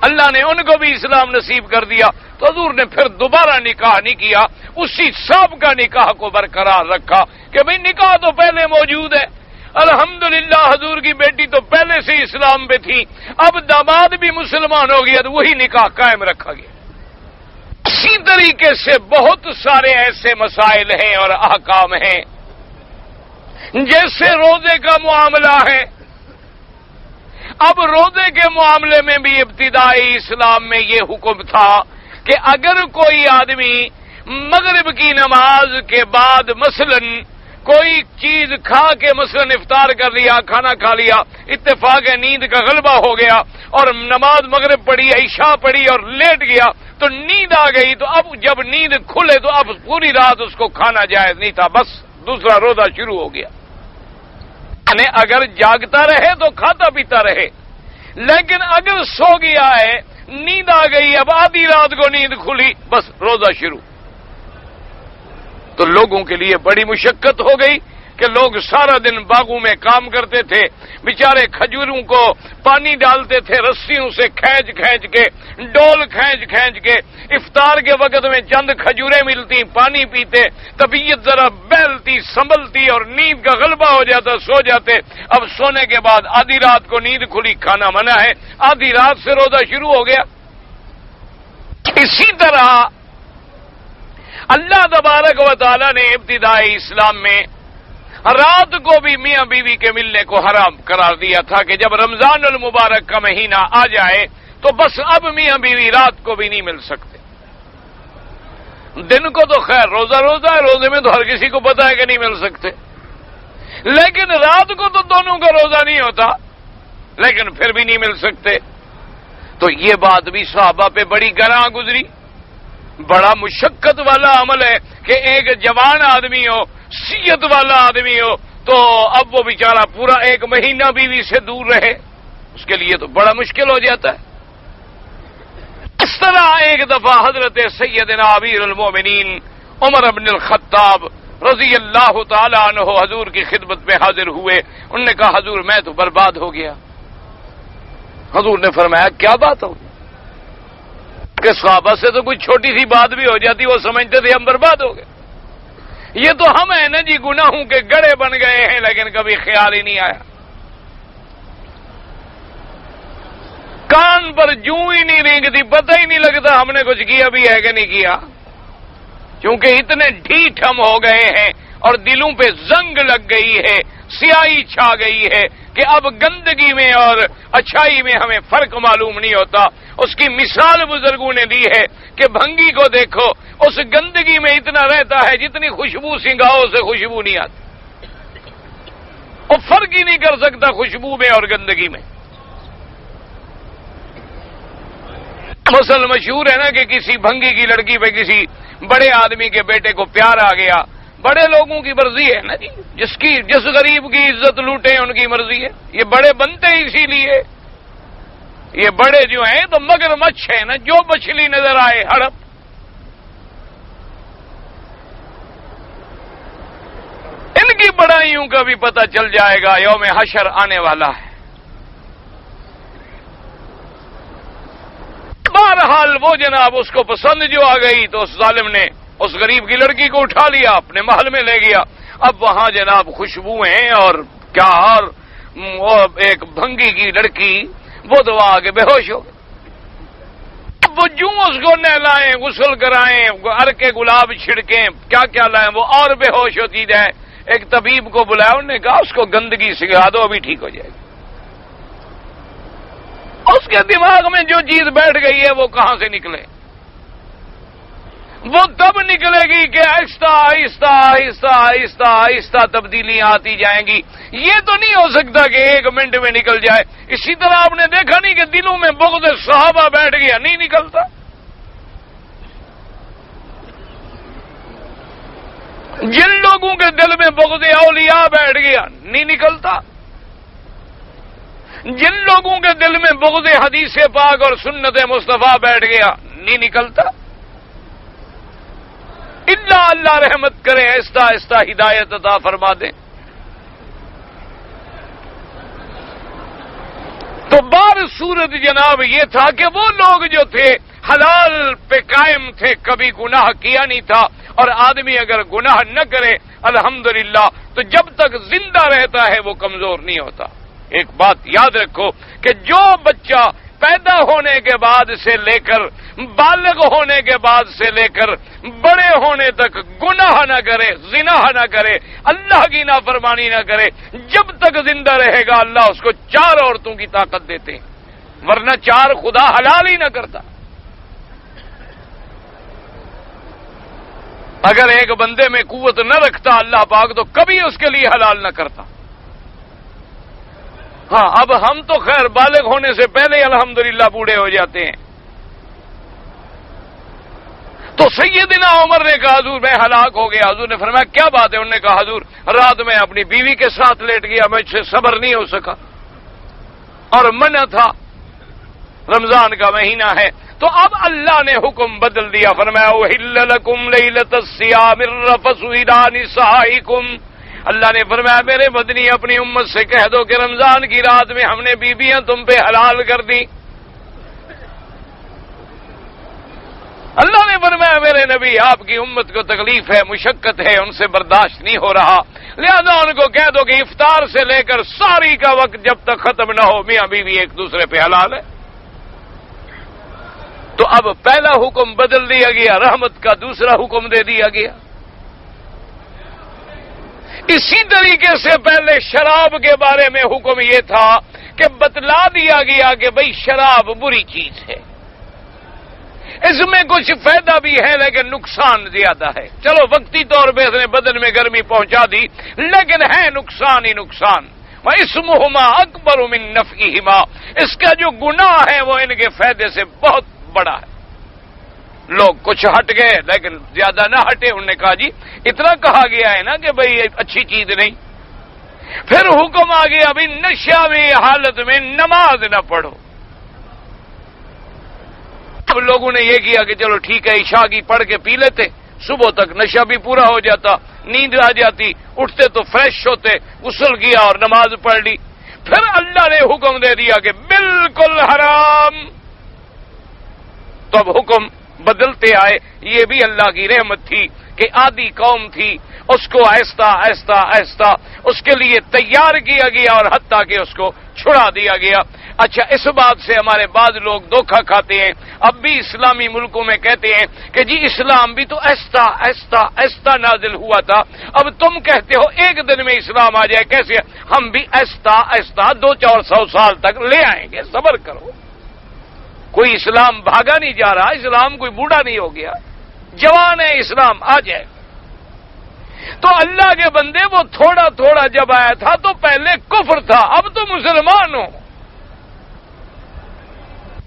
اللہ نے ان کو بھی اسلام نصیب کر دیا۔ تو حضور نے پھر دوبارہ نکاح نہیں کیا، اسی سابقہ نکاح کو برقرار رکھا کہ بھئی نکاح تو پہلے موجود ہے، الحمدللہ حضور کی بیٹی تو پہلے سے اسلام پہ تھی، اب داماد بھی مسلمان ہو گیا تو وہی نکاح قائم رکھا گیا۔ اسی طریقے سے بہت سارے ایسے مسائل ہیں اور احکام ہیں، جیسے روزے کا معاملہ ہے۔ اب روزے کے معاملے میں بھی ابتدائی اسلام میں یہ حکم تھا کہ اگر کوئی آدمی مغرب کی نماز کے بعد مثلاً کوئی چیز کھا کے مثلا افطار کر لیا، کھانا کھا لیا، اتفاق ہے نیند کا غلبہ ہو گیا اور نماز مغرب پڑھی، عشاء پڑھی اور لیٹ گیا تو نیند آ گئی، تو اب جب نیند کھلے تو اب پوری رات اس کو کھانا جائز نہیں تھا، بس دوسرا روزہ شروع ہو گیا۔ یعنی اگر جاگتا رہے تو کھاتا پیتا رہے، لیکن اگر سو گیا ہے، نیند آ گئی، اب آدھی رات کو نیند کھلی، بس روزہ شروع۔ تو لوگوں کے لیے بڑی مشقت ہو گئی کہ لوگ سارا دن باغوں میں کام کرتے تھے، بیچارے کھجوروں کو پانی ڈالتے تھے رسیوں سے کھینچ کھینچ کے، ڈول کھینچ کھینچ کے، افطار کے وقت میں چند کھجوریں ملتی، پانی پیتے، طبیعت ذرا بہلتی سنبھلتی اور نیند کا غلبہ ہو جاتا، سو جاتے۔ اب سونے کے بعد آدھی رات کو نیند کھلی، کھانا منع ہے، آدھی رات سے روزہ شروع ہو گیا۔ اسی طرح اللہ تبارک و تعالی نے ابتدائی اسلام میں رات کو بھی میاں بیوی کے ملنے کو حرام قرار دیا تھا کہ جب رمضان المبارک کا مہینہ آ جائے تو بس اب میاں بیوی رات کو بھی نہیں مل سکتے۔ دن کو تو خیر روزہ ہے، روزے میں تو ہر کسی کو پتا ہے کہ نہیں مل سکتے، لیکن رات کو تو دونوں کا روزہ نہیں ہوتا، لیکن پھر بھی نہیں مل سکتے۔ تو یہ بات بھی صحابہ پہ بڑی گراں گزری، بڑا مشقت والا عمل ہے کہ ایک جوان آدمی ہو، صحت والا آدمی ہو، تو اب وہ بیچارہ پورا ایک مہینہ بیوی سے دور رہے، اس کے لیے تو بڑا مشکل ہو جاتا ہے۔ اس طرح ایک دفعہ حضرت سیدنا امیر المومنین عمر بن الخطاب رضی اللہ تعالی عنہ حضور کی خدمت میں حاضر ہوئے۔ انہوں نے کہا حضور میں تو برباد ہو گیا۔ حضور نے فرمایا کیا بات ہو؟ کہ صحابہ سے تو کوئی چھوٹی سی بات بھی ہو جاتی وہ سمجھتے تھے ہم برباد ہو گئے، یہ تو ہم ہیں نا جی گناہوں کے گڑھے بن گئے ہیں، لیکن کبھی خیال ہی نہیں آیا۔ کان پر جوں ہی نہیں رینگتی، پتہ ہی نہیں لگتا ہم نے کچھ کیا بھی ہے کہ نہیں کیا، کیونکہ اتنے ڈھیٹ ہم ہو گئے ہیں اور دلوں پہ زنگ لگ گئی ہے، سیاہی چھا گئی ہے کہ اب گندگی میں اور اچھائی میں ہمیں فرق معلوم نہیں ہوتا۔ اس کی مثال بزرگوں نے دی ہے کہ بھنگی کو دیکھو، اس گندگی میں اتنا رہتا ہے جتنی خوشبو سنگھاؤ سے خوشبو نہیں آتی، وہ فرق ہی نہیں کر سکتا خوشبو میں اور گندگی میں۔ مسل مشہور ہے نا کہ کسی بھنگی کی لڑکی پہ کسی بڑے آدمی کے بیٹے کو پیار آ گیا، بڑے لوگوں کی مرضی ہے نا جی، جس غریب کی عزت لوٹے ان کی مرضی ہے، یہ بڑے بنتے اسی لیے، یہ بڑے جو ہیں تو مگر مچھ ہیں نا، جو مچھلی نظر آئے ہڑپ۔ ان کی بڑائیوں کا بھی پتہ چل جائے گا، یوم حشر آنے والا ہے۔ بہرحال وہ جناب اس کو پسند جو آ گئی تو اس ظالم نے اس غریب کی لڑکی کو اٹھا لیا، اپنے محل میں لے گیا۔ اب وہاں جناب خوشبوئیں اور کیا، اور ایک بھنگی کی لڑکی وہ تو آ کے بے ہوش ہو گئی۔ اب وہ جوں اس کو نہلائیں، غسل کرائیں، عرق گلاب چھڑکیں، کیا کیا لائیں، وہ اور بے ہوش ہوتی جائے۔ ایک طبیب کو بلایا، انہوں نے کہا اس کو گندگی سکھا دو، ابھی ٹھیک ہو جائے گی۔ اس کے دماغ میں جو چیز بیٹھ گئی ہے وہ کہاں سے نکلے؟ وہ تب نکلے گی کہ آہستہ آہستہ آہستہ آہستہ آہستہ تبدیلیاں آتی جائیں گی۔ یہ تو نہیں ہو سکتا کہ ایک منٹ میں نکل جائے۔ اسی طرح آپ نے دیکھا نہیں کہ دلوں میں بغض صحابہ بیٹھ گیا، نہیں نکلتا۔ جن لوگوں کے دل میں بغض اولیاء بیٹھ گیا، نہیں نکلتا۔ جن لوگوں کے دل میں بغض حدیث پاک اور سنت مصطفیٰ بیٹھ گیا، نہیں نکلتا۔ اللہ رحمت کرے، آہستہ آہستہ ہدایت عطا فرما دے۔ تو بار صورت جناب یہ تھا کہ وہ لوگ جو تھے حلال پہ قائم تھے، کبھی گناہ کیا نہیں تھا، اور آدمی اگر گناہ نہ کرے الحمدللہ تو جب تک زندہ رہتا ہے وہ کمزور نہیں ہوتا۔ ایک بات یاد رکھو کہ جو بچہ پیدا ہونے کے بعد سے لے کر بالغ ہونے کے بعد سے لے کر بڑے ہونے تک گناہ نہ کرے، زنا نہ کرے، اللہ کی نافرمانی نہ کرے، جب تک زندہ رہے گا اللہ اس کو 4 عورتوں کی طاقت دیتے ہیں، ورنہ 4 خدا حلال ہی نہ کرتا۔ اگر ایک بندے میں قوت نہ رکھتا اللہ پاک تو کبھی اس کے لیے حلال نہ کرتا۔ ہاں اب ہم تو خیر بالغ ہونے سے پہلے ہی الحمدللہ بوڑھے ہو جاتے ہیں۔ تو سیدنا عمر نے کہا حضور میں ہلاک ہو گیا۔ حضور نے فرمایا کیا بات ہے؟ انہوں نے کہا حضور رات میں اپنی بیوی کے ساتھ لیٹ گیا، مجھ سے صبر نہیں ہو سکا، اور منع تھا، رمضان کا مہینہ ہے۔ تو اب اللہ نے حکم بدل دیا، فرمایا احل لکم لیلۃ الصیام الرفث الی نسائکم۔ اللہ نے فرمایا میرے مدنی اپنی امت سے کہہ دو کہ رمضان کی رات میں ہم نے بیویاں تم پہ حلال کر دی۔ اللہ نے فرمایا میرے نبی آپ کی امت کو تکلیف ہے، مشقت ہے، ان سے برداشت نہیں ہو رہا، لہذا ان کو کہہ دو کہ افطار سے لے کر ساری کا وقت جب تک ختم نہ ہو میاں بیوی ایک دوسرے پہ حلال ہے۔ تو اب پہلا حکم بدل دیا گیا، رحمت کا دوسرا حکم دے دیا گیا۔ اسی طریقے سے پہلے شراب کے بارے میں حکم یہ تھا کہ بتلا دیا گیا کہ بھئی شراب بری چیز ہے، اس میں کچھ فائدہ بھی ہے لیکن نقصان زیادہ ہے۔ چلو وقتی طور پہ اس نے بدن میں گرمی پہنچا دی، لیکن ہے نقصان ہی نقصان۔ وَإِسْمُهُمَا أَكْبَرُ مِن نَفْعِهِمَا، اس کا جو گناہ ہے وہ ان کے فائدے سے بہت بڑا ہے۔ لوگ کچھ ہٹ گئے لیکن زیادہ نہ ہٹے، انہوں نے کہا جی اتنا کہا گیا ہے نا کہ بھئی اچھی چیز نہیں۔ پھر حکم آ گیا ابھی نشہ میں حالت میں نماز نہ پڑھو۔ اب لوگوں نے یہ کیا کہ چلو ٹھیک ہے عشاء کی پڑھ کے پی لیتے، صبح تک نشہ بھی پورا ہو جاتا، نیند آ جاتی، اٹھتے تو فریش ہوتے، غسل کیا اور نماز پڑھ لی۔ پھر اللہ نے حکم دے دیا کہ بالکل حرام۔ تو اب حکم بدلتے آئے، یہ بھی اللہ کی رحمت تھی کہ آدھی قوم تھی، اس کو آہستہ آہستہ آہستہ اس کے لیے تیار کیا گیا اور حتیٰ کہ اس کو چھڑا دیا گیا۔ اچھا، اس بات سے ہمارے بعض لوگ دھوکہ کھاتے ہیں، اب بھی اسلامی ملکوں میں کہتے ہیں کہ جی اسلام بھی تو آہستہ آہستہ آہستہ نازل ہوا تھا، اب تم کہتے ہو ایک دن میں اسلام آ جائے، کیسے؟ ہم بھی آہستہ آہستہ 200-400 سال تک لے آئیں گے، صبر کرو۔ کوئی اسلام بھاگا نہیں جا رہا، اسلام کوئی بوڑھا نہیں ہو گیا، جوان ہے، اسلام آ جائے۔ تو اللہ کے بندے، وہ تھوڑا تھوڑا جب آیا تھا تو پہلے کفر تھا، اب تو مسلمان ہو۔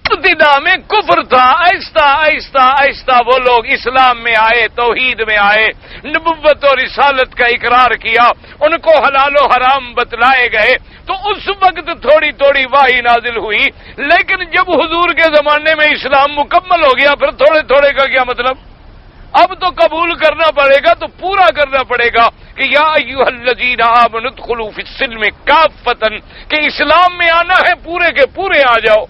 ابتدا میں کفر تھا، آہستہ آہستہ آہستہ وہ لوگ اسلام میں آئے، توحید میں آئے، نبوت اور رسالت کا اقرار کیا، ان کو حلال و حرام بتلائے گئے، تو اس وقت تھوڑی تھوڑی وحی نازل ہوئی۔ لیکن جب حضور کے زمانے میں اسلام مکمل ہو گیا، پھر تھوڑے تھوڑے کا کیا مطلب؟ اب تو قبول کرنا پڑے گا، تو پورا کرنا پڑے گا کہ یا ایھا الذین آمنوا ادخلوا فی السلم کافۃ، کہ اسلام میں آنا ہے پورے کے پورے آ جاؤ۔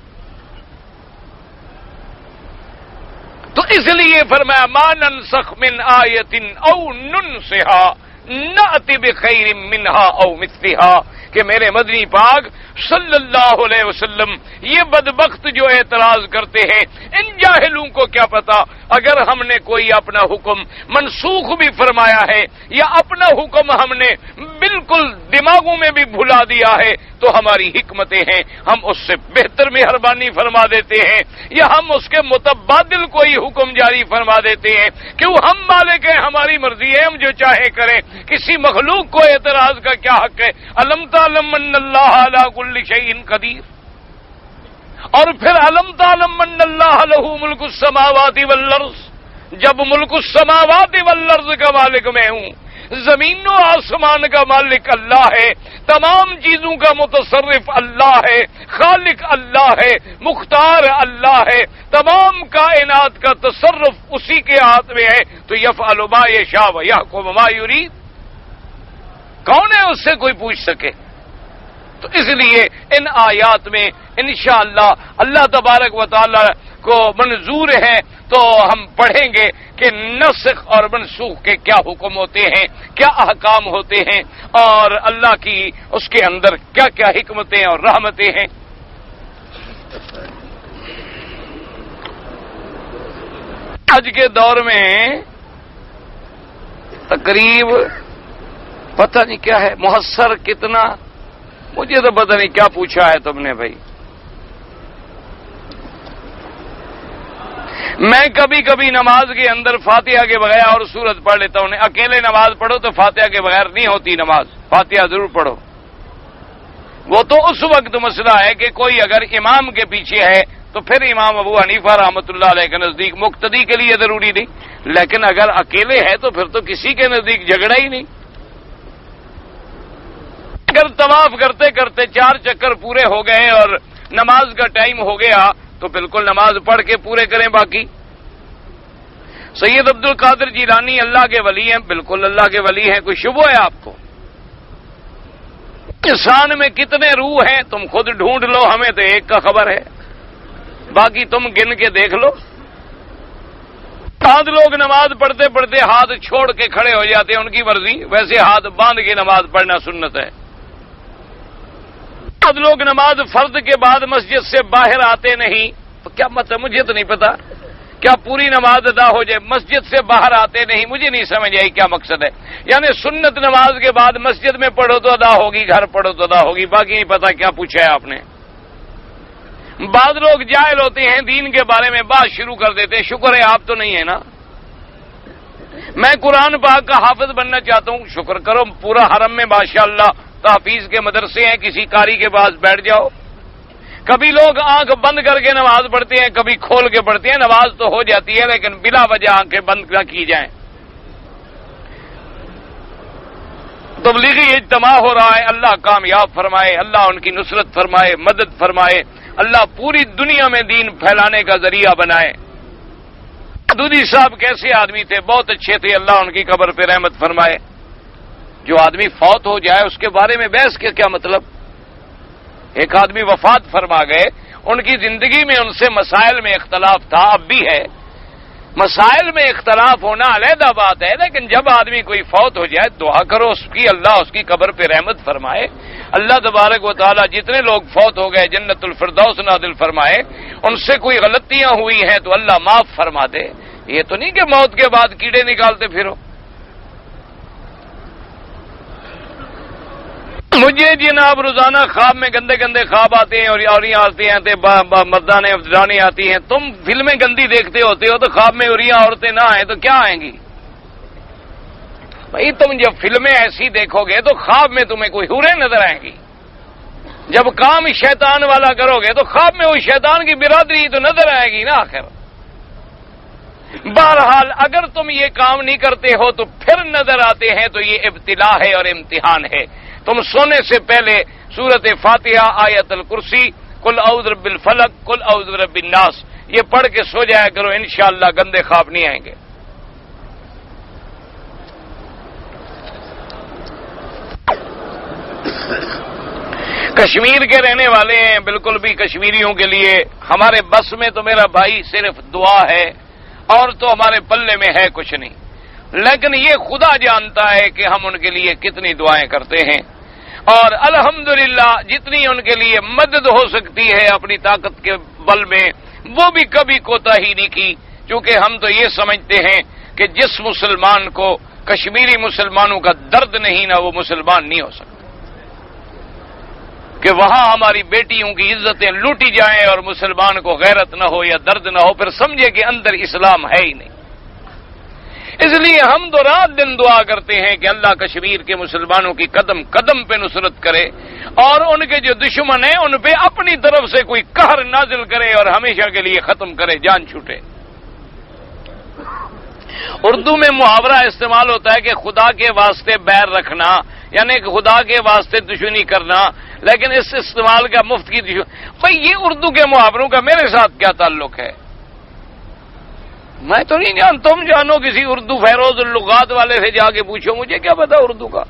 تو اس لیے فرمایا ما ننسخ من آیۃ او ننسھا نأت بخیر منہا او مثلھا، کہ میرے مدنی پاک صلی اللہ علیہ وسلم یہ بدبخت جو اعتراض کرتے ہیں، ان جاہلوں کو کیا پتا اگر ہم نے کوئی اپنا حکم منسوخ بھی فرمایا ہے یا اپنا حکم ہم نے بالکل دماغوں میں بھی بھلا دیا ہے، تو ہماری حکمتیں ہیں، ہم اس سے بہتر مہربانی فرما دیتے ہیں، یا ہم اس کے متبادل کوئی حکم جاری فرما دیتے ہیں۔ کیوں؟ ہم مالک ہیں، ہماری مرضی ہے، ہم جو چاہے کریں، کسی مخلوق کو اعتراض کا کیا حق ہے؟ الم تعلم ان اللہ علی کل شیء قدیر، اور پھر الم تعلم ان اللہ لہ ملک السماوات والارض، جب ملک السماوات والارض کا مالک میں ہوں، زمین و آسمان کا مالک اللہ ہے، تمام چیزوں کا متصرف اللہ ہے، خالق اللہ ہے، مختار اللہ ہے، تمام کائنات کا تصرف اسی کے ہاتھ میں ہے، تو یفعل ما یشاء ویحکم ما یرید، کون ہے اس سے کوئی پوچھ سکے؟ تو اس لیے ان آیات میں انشاءاللہ اللہ تبارک و تعالی کو منظور ہے تو ہم پڑھیں گے کہ نسخ اور منسوخ کے کیا حکم ہوتے ہیں، کیا احکام ہوتے ہیں، اور اللہ کی اس کے اندر کیا کیا حکمتیں اور رحمتیں ہیں۔ آج کے دور میں تقریب پتہ نہیں کیا ہے، محصر کتنا، مجھے تو پتہ نہیں کیا پوچھا ہے تم نے بھائی۔ میں کبھی کبھی نماز کے اندر فاتحہ کے بغیر اور سورت پڑھ لیتا ہوں، اکیلے نماز پڑھو تو فاتحہ کے بغیر نہیں ہوتی نماز، فاتحہ ضرور پڑھو۔ وہ تو اس وقت مسئلہ ہے کہ کوئی اگر امام کے پیچھے ہے تو پھر امام ابو حنیفہ رحمۃ اللہ علیہ کے نزدیک مقتدی کے لیے ضروری نہیں، لیکن اگر اکیلے ہے تو پھر تو کسی کے نزدیک جھگڑا ہی نہیں۔ اگر طواف کرتے کرتے 4 چکر پورے ہو گئے اور نماز کا ٹائم ہو گیا تو بالکل نماز پڑھ کے پورے کریں باقی۔ سید عبد القادر جیلانی اللہ کے ولی ہیں، بالکل اللہ کے ولی ہیں، کوئی شبہ ہے آپ کو؟ انسان میں کتنے روح ہیں تم خود ڈھونڈ لو، ہمیں تو ایک کا خبر ہے، باقی تم گن کے دیکھ لو۔ بعض لوگ نماز پڑھتے پڑھتے ہاتھ چھوڑ کے کھڑے ہو جاتے ہیں، ان کی مرضی، ویسے ہاتھ باندھ کے نماز پڑھنا سنت ہے۔ بعض لوگ نماز فرض کے بعد مسجد سے باہر آتے نہیں، تو کیا مطلب؟ مجھے تو نہیں پتا، کیا پوری نماز ادا ہو جائے؟ مسجد سے باہر آتے نہیں، مجھے نہیں سمجھ آئی کیا مقصد ہے۔ یعنی سنت نماز کے بعد مسجد میں پڑھو تو ادا ہوگی، گھر پڑھو تو ادا ہوگی، باقی نہیں پتا کیا پوچھا ہے آپ نے۔ بعض لوگ جاہل ہوتے ہیں، دین کے بارے میں بات شروع کر دیتے ہیں، شکر ہے آپ تو نہیں ہے نا۔ میں قرآن پاک کا حافظ بننا چاہتا ہوں، شکر کرو پورا حرم میں ماشاءاللہ تحفیظ کے مدرسے ہیں، کسی قاری کے پاس بیٹھ جاؤ۔ کبھی لوگ آنکھ بند کر کے نماز پڑھتے ہیں، کبھی کھول کے پڑھتے ہیں، نماز تو ہو جاتی ہے لیکن بلا وجہ آنکھیں بند نہ کی جائیں۔ تبلیغی اجتماع ہو رہا ہے، اللہ کامیاب فرمائے، اللہ ان کی نصرت فرمائے، مدد فرمائے، اللہ پوری دنیا میں دین پھیلانے کا ذریعہ بنائے۔ دودھی صاحب کیسے آدمی تھے، بہت اچھے تھے، اللہ ان کی قبر پہ رحمت فرمائے۔ جو آدمی فوت ہو جائے اس کے بارے میں بحث کے کیا مطلب؟ ایک آدمی وفات فرما گئے، ان کی زندگی میں ان سے مسائل میں اختلاف تھا، اب بھی ہے، مسائل میں اختلاف ہونا علیحدہ بات ہے، لیکن جب آدمی کوئی فوت ہو جائے دعا کرو اس کی، اللہ اس کی قبر پہ رحمت فرمائے، اللہ تبارک و تعالی جتنے لوگ فوت ہو گئے جنت الفردوس نازل فرمائے، ان سے کوئی غلطیاں ہوئی ہیں تو اللہ معاف فرما دے۔ یہ تو نہیں کہ موت کے بعد کیڑے نکالتے پھرو۔ مجھے جناب روزانہ خواب میں گندے گندے خواب آتے ہیں اور اوریاں آتی ہیں، مردانے افزرانی آتی ہیں۔ تم فلمیں گندی دیکھتے ہوتے ہو تو خواب میں اوریاں عورتیں نہ آئیں تو کیا آئیں گی؟ بھائی تم جب فلمیں ایسی دیکھو گے تو خواب میں تمہیں کوئی حوریں نظر آئیں گی، جب کام شیطان والا کرو گے تو خواب میں وہ شیطان کی برادری تو نظر آئے گی نا آخر۔ بہرحال اگر تم یہ کام نہیں کرتے ہو تو پھر نظر آتے ہیں تو یہ ابتلا ہے اور امتحان ہے۔ تم سونے سے پہلے سورت فاتحہ، آیت الکرسی، قل اعوذ برب الفلق، قل اعوذ برب الناس یہ پڑھ کے سو جایا کرو، انشاءاللہ گندے خواب نہیں آئیں گے۔ کشمیر کے رہنے والے ہیں، بالکل بھی کشمیریوں کے لیے ہمارے بس میں تو میرا بھائی صرف دعا ہے اور تو ہمارے پلے میں ہے کچھ نہیں، لیکن یہ خدا جانتا ہے کہ ہم ان کے لیے کتنی دعائیں کرتے ہیں، اور الحمدللہ جتنی ان کے لیے مدد ہو سکتی ہے اپنی طاقت کے بل میں وہ بھی کبھی کوتاہی نہیں کی، کیونکہ ہم تو یہ سمجھتے ہیں کہ جس مسلمان کو کشمیری مسلمانوں کا درد نہیں نہ وہ مسلمان نہیں ہو سکتا، کہ وہاں ہماری بیٹیوں کی عزتیں لوٹی جائیں اور مسلمان کو غیرت نہ ہو یا درد نہ ہو، پھر سمجھے کہ اندر اسلام ہے ہی نہیں۔ اس لیے ہم تو رات دن دعا کرتے ہیں کہ اللہ کشمیر کے مسلمانوں کی قدم قدم پہ نصرت کرے اور ان کے جو دشمن ہیں ان پہ اپنی طرف سے کوئی قہر نازل کرے اور ہمیشہ کے لیے ختم کرے، جان چھوٹے۔ اردو میں محاورہ استعمال ہوتا ہے کہ خدا کے واسطے بیر رکھنا، یعنی کہ خدا کے واسطے دشمنی کرنا، لیکن اس استعمال کا مفت کی دشمنی۔ بھائی یہ اردو کے محاوروں کا میرے ساتھ کیا تعلق ہے؟ میں تو نہیں جان، تم جانو، کسی اردو فیروز اللغات والے سے جا کے پوچھو، مجھے کیا پتا اردو کا۔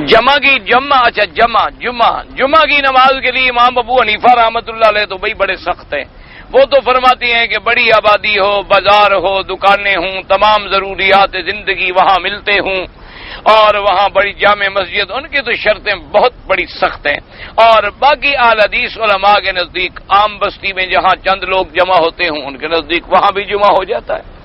جمعہ کی اچھا جمعہ کی نماز کے لیے امام ابو حنیفہ رحمۃ اللہ علیہ تو بھائی بڑے سخت ہیں، وہ تو فرماتی ہیں کہ بڑی آبادی ہو، بازار ہو، دکانیں ہوں، تمام ضروریات زندگی وہاں ملتے ہوں اور وہاں بڑی جامع مسجد، ان کی تو شرطیں بہت بڑی سخت ہیں، اور باقی اہل حدیث علماء کے نزدیک عام بستی میں جہاں چند لوگ جمع ہوتے ہوں ان کے نزدیک وہاں بھی جمعہ ہو جاتا ہے۔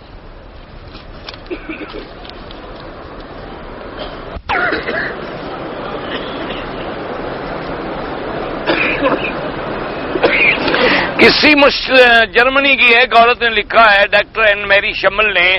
کسی جرمنی کی ایک عورت نے لکھا ہے، ڈاکٹر این میری شمل نے،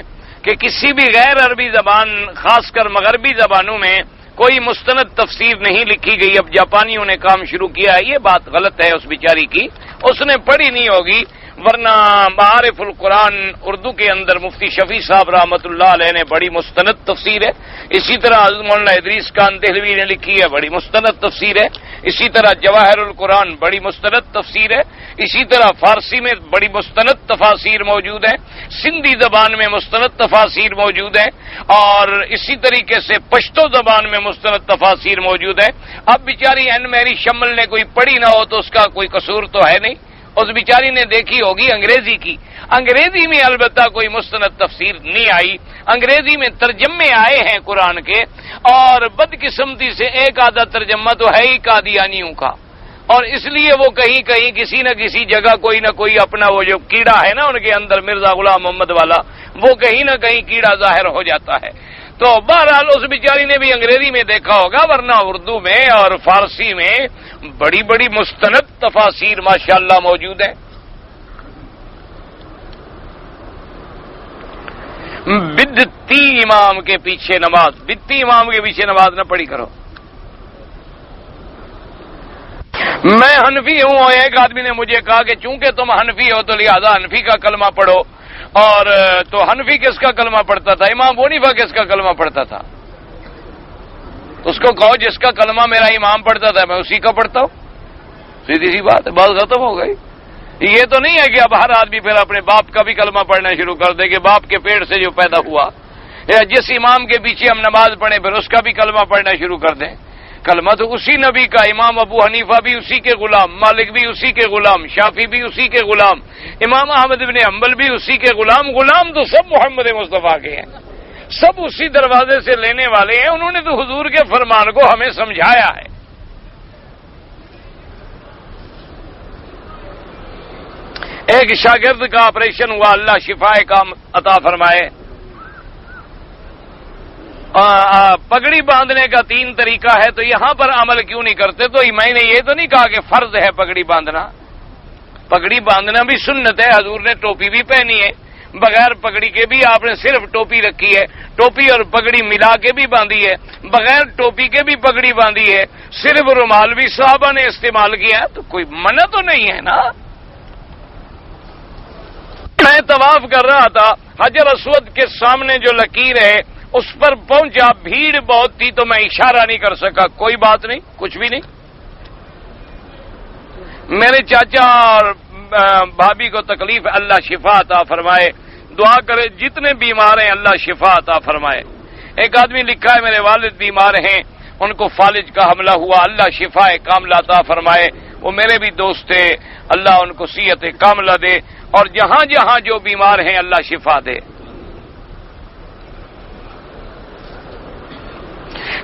کہ کسی بھی غیر عربی زبان خاص کر مغربی زبانوں میں کوئی مستند تفسیر نہیں لکھی گئی، اب جاپانیوں نے کام شروع کیا ہے۔ یہ بات غلط ہے اس بیچاری کی، اس نے پڑھی نہیں ہوگی، ورنہ معارف القرآن اردو کے اندر مفتی شفیع صاحب رحمۃ اللہ علیہ نے بڑی مستند تفسیر ہے، اسی طرح مولانا ادریس خان دہلوی نے لکھی ہے، بڑی مستند تفسیر ہے، اسی طرح جواہر القرآن بڑی مستند تفسیر ہے، اسی طرح فارسی میں بڑی مستند تفاسیر موجود ہیں، سندھی زبان میں مستند تفاسیر موجود ہیں، اور اسی طریقے سے پشتو زبان میں مستند تفاسیر موجود ہیں۔ اب بیچاری این میری شمل نے کوئی پڑھی نہ ہو تو اس کا کوئی قصور تو ہے نہیں، اس بیچاری نے دیکھی ہوگی انگریزی کی، انگریزی میں البتہ کوئی مستند تفسیر نہیں آئی، انگریزی میں ترجمے آئے ہیں قرآن کے، اور بدقسمتی سے ایک آدھا ترجمہ تو ہے ہی قادیانیوں کا، اور اس لیے وہ کہیں کہیں کسی نہ کسی جگہ کوئی نہ کوئی اپنا وہ جو کیڑا ہے نا ان کے اندر مرزا غلام محمد والا، وہ کہیں نہ کہیں کیڑا ظاہر ہو جاتا ہے۔ تو بہرحال اس بیچاری نے بھی انگریزی میں دیکھا ہوگا، ورنہ اردو میں اور فارسی میں بڑی بڑی مستند تفاسیر ماشاءاللہ موجود ہیں۔ بدتی امام کے پیچھے نماز، بدتی امام کے پیچھے نماز نہ پڑھی کرو۔ میں حنفی ہوں، اور ایک آدمی نے مجھے کہا کہ چونکہ تم حنفی ہو تو لہذا حنفی کا کلمہ پڑھو، اور تو حنفی کس کا کلمہ پڑھتا تھا؟ امام ابو حنیفہ کس کا کلمہ پڑھتا تھا؟ اس کو کہو جس کا کلمہ میرا امام پڑھتا تھا میں اسی کا پڑھتا ہوں، سیدھی سی بات ہے، بات ختم ہو گئی۔ یہ تو نہیں ہے کہ اب ہر آدمی پھر اپنے باپ کا بھی کلمہ پڑھنا شروع کر دے کہ باپ کے پیٹ سے جو پیدا ہوا، یا جس امام کے پیچھے ہم نماز پڑھیں پھر اس کا بھی کلمہ پڑھنا شروع کر دیں۔ کلمہ تو اسی نبی کا. امام ابو حنیفہ بھی اسی کے غلام، مالک بھی اسی کے غلام، شافعی بھی اسی کے غلام، امام احمد بن حنبل بھی اسی کے غلام. غلام تو سب محمد مصطفیٰ کے ہیں، سب اسی دروازے سے لینے والے ہیں. انہوں نے تو حضور کے فرمان کو ہمیں سمجھایا ہے. ایک شاگرد کا آپریشن ہوا، اللہ شفا کام عطا فرمائے. پگڑی باندھنے کا 3 طریقہ ہے، تو یہاں پر عمل کیوں نہیں کرتے؟ تو میں نے یہ تو نہیں کہا کہ فرض ہے پگڑی باندھنا. پگڑی باندھنا بھی سنت ہے. حضور نے ٹوپی بھی پہنی ہے، بغیر پگڑی کے بھی آپ نے صرف ٹوپی رکھی ہے، ٹوپی اور پگڑی ملا کے بھی باندھی ہے، بغیر ٹوپی کے بھی پگڑی باندھی ہے، صرف رومال بھی صحابہ نے استعمال کیا. تو کوئی منع تو نہیں ہے نا. میں طواف کر رہا تھا، حجر اسود کے سامنے جو لکیر ہے اس پر پہنچا، بھیڑ بہت تھی تو میں اشارہ نہیں کر سکا. کوئی بات نہیں، کچھ بھی نہیں. میرے چاچا اور بھابھی کو تکلیف ہے، اللہ شفا عطا فرمائے. دعا کرے جتنے بیمار ہیں اللہ شفا عطا فرمائے. ایک آدمی لکھا ہے میرے والد بیمار ہیں، ان کو فالج کا حملہ ہوا، اللہ شفا کاملہ عطا فرمائے. وہ میرے بھی دوست تھے، اللہ ان کو صحت کاملہ دے، اور جہاں جہاں جو بیمار ہیں اللہ شفا دے.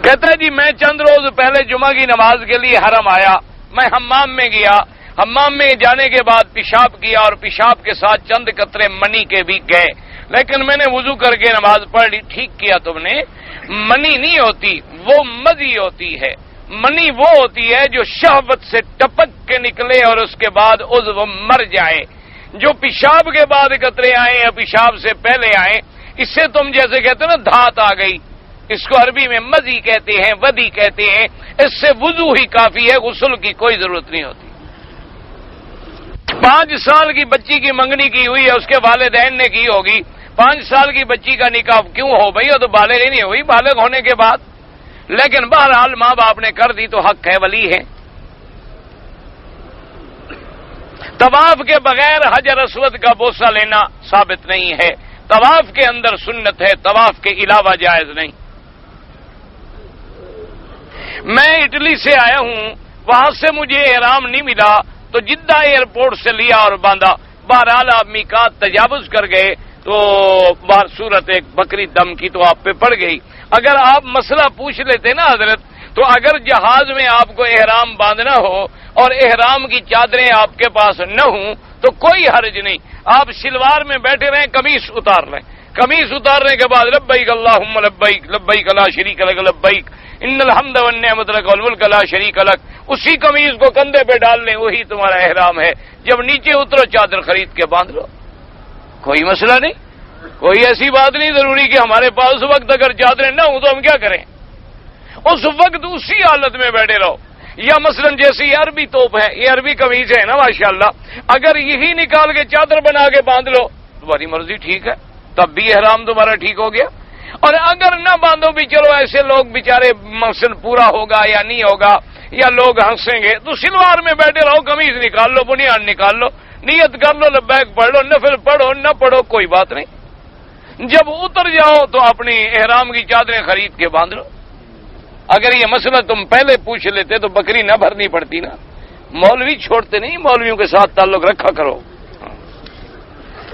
کہتا ہے جی میں چند روز پہلے جمعہ کی نماز کے لیے حرم آیا. میں حمام میں گیا، حمام میں جانے کے بعد پیشاب کیا اور پیشاب کے ساتھ چند قطرے منی کے بھی گئے، لیکن میں نے وضو کر کے نماز پڑھ لی. ٹھیک کیا تم نے. منی نہیں ہوتی، وہ مزی ہوتی ہے. منی وہ ہوتی ہے جو شہوت سے ٹپک کے نکلے اور اس کے بعد عضو مر جائے. جو پیشاب کے بعد قطرے آئے یا پیشاب سے پہلے آئے، اس سے تم جیسے کہتے ہو نا دھات آ گئی، اس کو عربی میں مزی کہتے ہیں، ودی کہتے ہیں. اس سے وضو ہی کافی ہے، غسل کی کوئی ضرورت نہیں ہوتی. 5 سال کی بچی کی منگنی کی ہوئی ہے، اس کے والدین نے کی ہوگی. 5 سال کی بچی کا نکاح کیوں ہو بھائی؟ وہ تو بالغ ہی نہیں ہوئی، بالغ ہونے کے بعد. لیکن بہرحال ماں باپ نے کر دی تو حق ہے، ولی ہے. طواف کے بغیر حجر اسود کا بوسہ لینا ثابت نہیں ہے. طواف کے اندر سنت ہے، طواف کے علاوہ جائز نہیں. میں اٹلی سے آیا ہوں، وہاں سے مجھے احرام نہیں ملا تو جدہ ایئرپورٹ سے لیا اور باندھا. بہرحال آپ میقات تجاوز کر گئے تو بار صورت ایک بکری دم کی تو آپ پہ پڑ گئی. اگر آپ مسئلہ پوچھ لیتے نا حضرت، تو اگر جہاز میں آپ کو احرام باندھنا ہو اور احرام کی چادریں آپ کے پاس نہ ہوں تو کوئی حرج نہیں. آپ شلوار میں بیٹھے رہیں، قمیص اتار لیں. قمیص اتارنے کے بعد لبیک اللہم لبیک لبیک لا شریک لک لبیک ان الحمد والنعمت لک والملک لا شریک لک، اسی قمیص کو کندھے پہ ڈال لیں، وہی تمہارا احرام ہے. جب نیچے اترو چادر خرید کے باندھ لو، کوئی مسئلہ نہیں. کوئی ایسی بات نہیں ضروری کہ ہمارے پاس اس وقت اگر چادریں نہ ہوں تو ہم کیا کریں؟ اس وقت اسی حالت میں بیٹھے رہو. یا مثلا جیسے یہ عربی توپ ہے، یہ عربی قمیض ہے نا ماشاءاللہ، اگر یہی نکال کے چادر بنا کے باندھ لو تمہاری مرضی، ٹھیک ہے، تب بھی احرام تمہارا ٹھیک ہو گیا. اور اگر نہ باندھو بھی چلو ایسے لوگ بیچارے مقصد پورا ہوگا یا نہیں ہوگا یا لوگ ہنسیں گے، تو شلوار میں بیٹھے رہو، قمیض نکال لو، بنیاد نکال لو، نیت کر لو، لبیک پڑھ لو، نفل پڑھو نہ پڑھو کوئی بات نہیں. جب اتر جاؤ تو اپنی احرام کی چادریں خرید کے باندھ لو. اگر یہ مسئلہ تم پہلے پوچھ لیتے تو بکری نہ بھرنی پڑتی نا. مولوی چھوڑتے نہیں، مولویوں کے ساتھ تعلق رکھا کرو.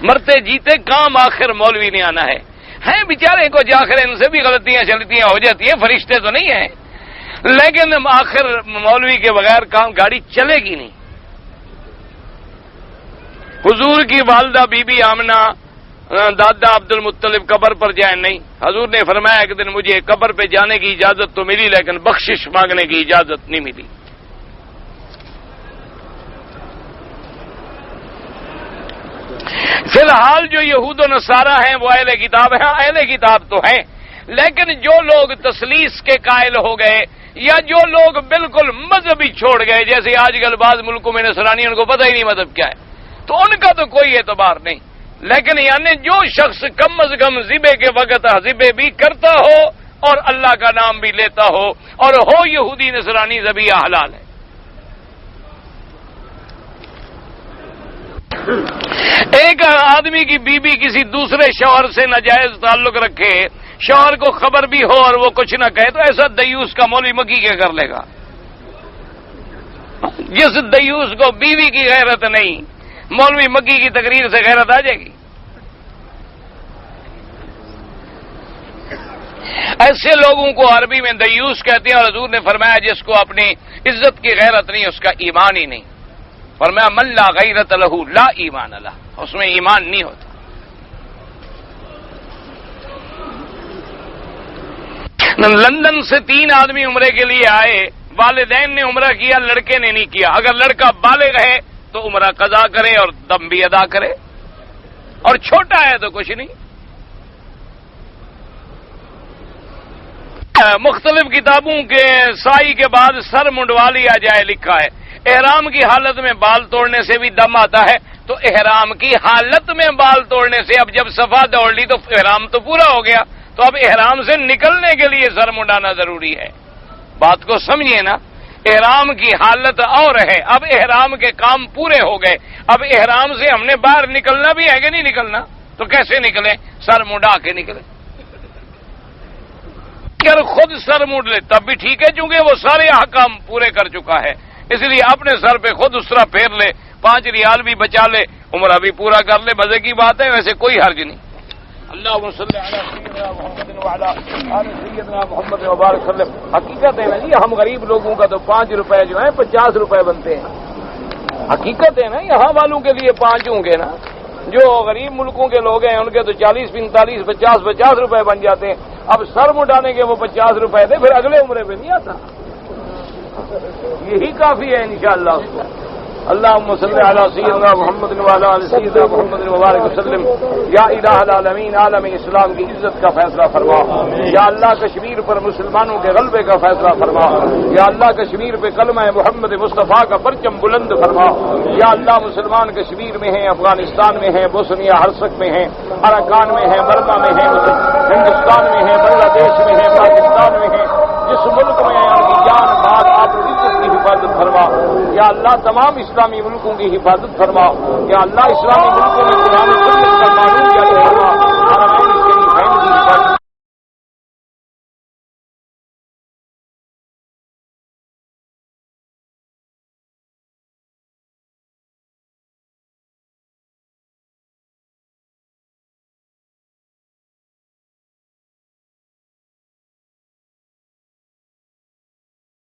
مرتے جیتے کام آخر مولوی نے آنا ہے. ہیں بیچارے کو آخر ان سے بھی غلطیاں چلتیاں ہو جاتی ہیں، فرشتے تو نہیں ہیں، لیکن آخر مولوی کے بغیر کام گاڑی چلے گی نہیں. حضور کی والدہ بی بی آمنہ، دادا عبد المطلب قبر پر جائیں نہیں. حضور نے فرمایا ایک دن مجھے قبر پہ جانے کی اجازت تو ملی لیکن بخشش مانگنے کی اجازت نہیں ملی. فی الحال جو یہود و نصارہ ہیں وہ اہل کتاب ہیں، اہل کتاب تو ہیں، لیکن جو لوگ تسلیس کے قائل ہو گئے یا جو لوگ بالکل مذہب ہی چھوڑ گئے، جیسے آج کل بعض ملکوں میں نصرانی، ان کو پتہ ہی نہیں مذہب کیا ہے، تو ان کا تو کوئی اعتبار نہیں. لیکن یعنی جو شخص کم از کم ذبح کے وقت ذبح بھی کرتا ہو اور اللہ کا نام بھی لیتا ہو اور ہو یہودی نصرانی، ذبیحہ حلال ہے. ایک آدمی کی بیوی کسی دوسرے شوہر سے ناجائز تعلق رکھے شوہر کو خبر بھی ہو اور وہ کچھ نہ کہے تو ایسا دیوس کا مولوی مکی کیا کر لے گا؟ جس دیوس کو بیوی کی غیرت نہیں، مولوی مکی کی تقریر سے غیرت آ جائے گی؟ ایسے لوگوں کو عربی میں دیوس کہتے ہیں، اور حضور نے فرمایا جس کو اپنی عزت کی غیرت نہیں اس کا ایمان ہی نہیں۔ فرمایا من لا غیرت لہ لا ایمان لہ، اس میں ایمان نہیں ہوتا۔ لندن سے 3 آدمی عمرے کے لیے آئے، والدین نے عمرہ کیا، لڑکے نے نہیں کیا۔ اگر لڑکا بالغ ہے تو عمرہ قضا کرے اور دم بھی ادا کرے، اور چھوٹا ہے تو کچھ نہیں۔ مختلف کتابوں کے سائی کے بعد سر منڈوا لیا جائے لکھا ہے۔ احرام کی حالت میں بال توڑنے سے بھی دم آتا ہے، تو احرام کی حالت میں بال توڑنے سے اب جب صفا دوڑ لی تو احرام تو پورا ہو گیا، تو اب احرام سے نکلنے کے لیے سر منڈانا ضروری ہے۔ بات کو سمجھیے نا، احرام کی حالت اور ہے، اب احرام کے کام پورے ہو گئے، اب احرام سے ہم نے باہر نکلنا بھی ہے کہ نہیں نکلنا؟ تو کیسے نکلیں؟ سر منڈا کے نکلیں۔ اگر خود سر مونڈ لے تب بھی ٹھیک ہے، چونکہ وہ سارے احکام پورے کر چکا ہے، اس لیے اپنے سر پہ خود اس طرح پھیر لے، 5 ریال بھی بچا لے، عمرہ بھی پورا کر لے، مزے کی بات ہے، ویسے کوئی حرج نہیں۔ اللہم صلی علی سیدنا محمد وعلی آل سیدنا محمد وبارک وسلم۔ حقیقت ہے نا جی، ہم غریب لوگوں کا تو 5 روپے جو ہیں 50 روپے بنتے ہیں۔ حقیقت ہے نا، یہاں والوں کے لیے 5 ہوں گے نا، جو غریب ملکوں کے لوگ ہیں ان کے تو 40 45 50 روپے بن جاتے ہیں۔ اب سر مڈانے کے وہ 50 روپے دے، پھر اگلے عمرے پہ نہیں آتا، یہی کافی ہے انشاءاللہ اس کو۔ اللہم صلی علی سیدنا محمد وعلی آل سیدنا محمد مبارک وسلم۔ یا الہ العالمین، عالم اسلام کی عزت کا فیصلہ فرما۔ یا اللہ کشمیر پر مسلمانوں کے غلبے کا فیصلہ فرما۔ یا اللہ کشمیر پہ کلمہ محمد مصطفیٰ کا پرچم بلند فرما۔ یا اللہ مسلمان کشمیر میں ہیں، افغانستان میں ہیں، بوسنیا ہرسک میں ہیں، اراکان میں ہیں، برما میں ہیں، ہندوستان میں ہیں، بنگلہ دیش میں ہیں، پاکستان میں ہیں، جس ملک میں ہیں ان کی جان مال آپ عزت کی حفاظت فرما۔ یا اللہ تمام اسلامی ملکوں کی حفاظت فرما۔ یا اللہ اسلامی ملکوں میں قرآن و سنت کا قانون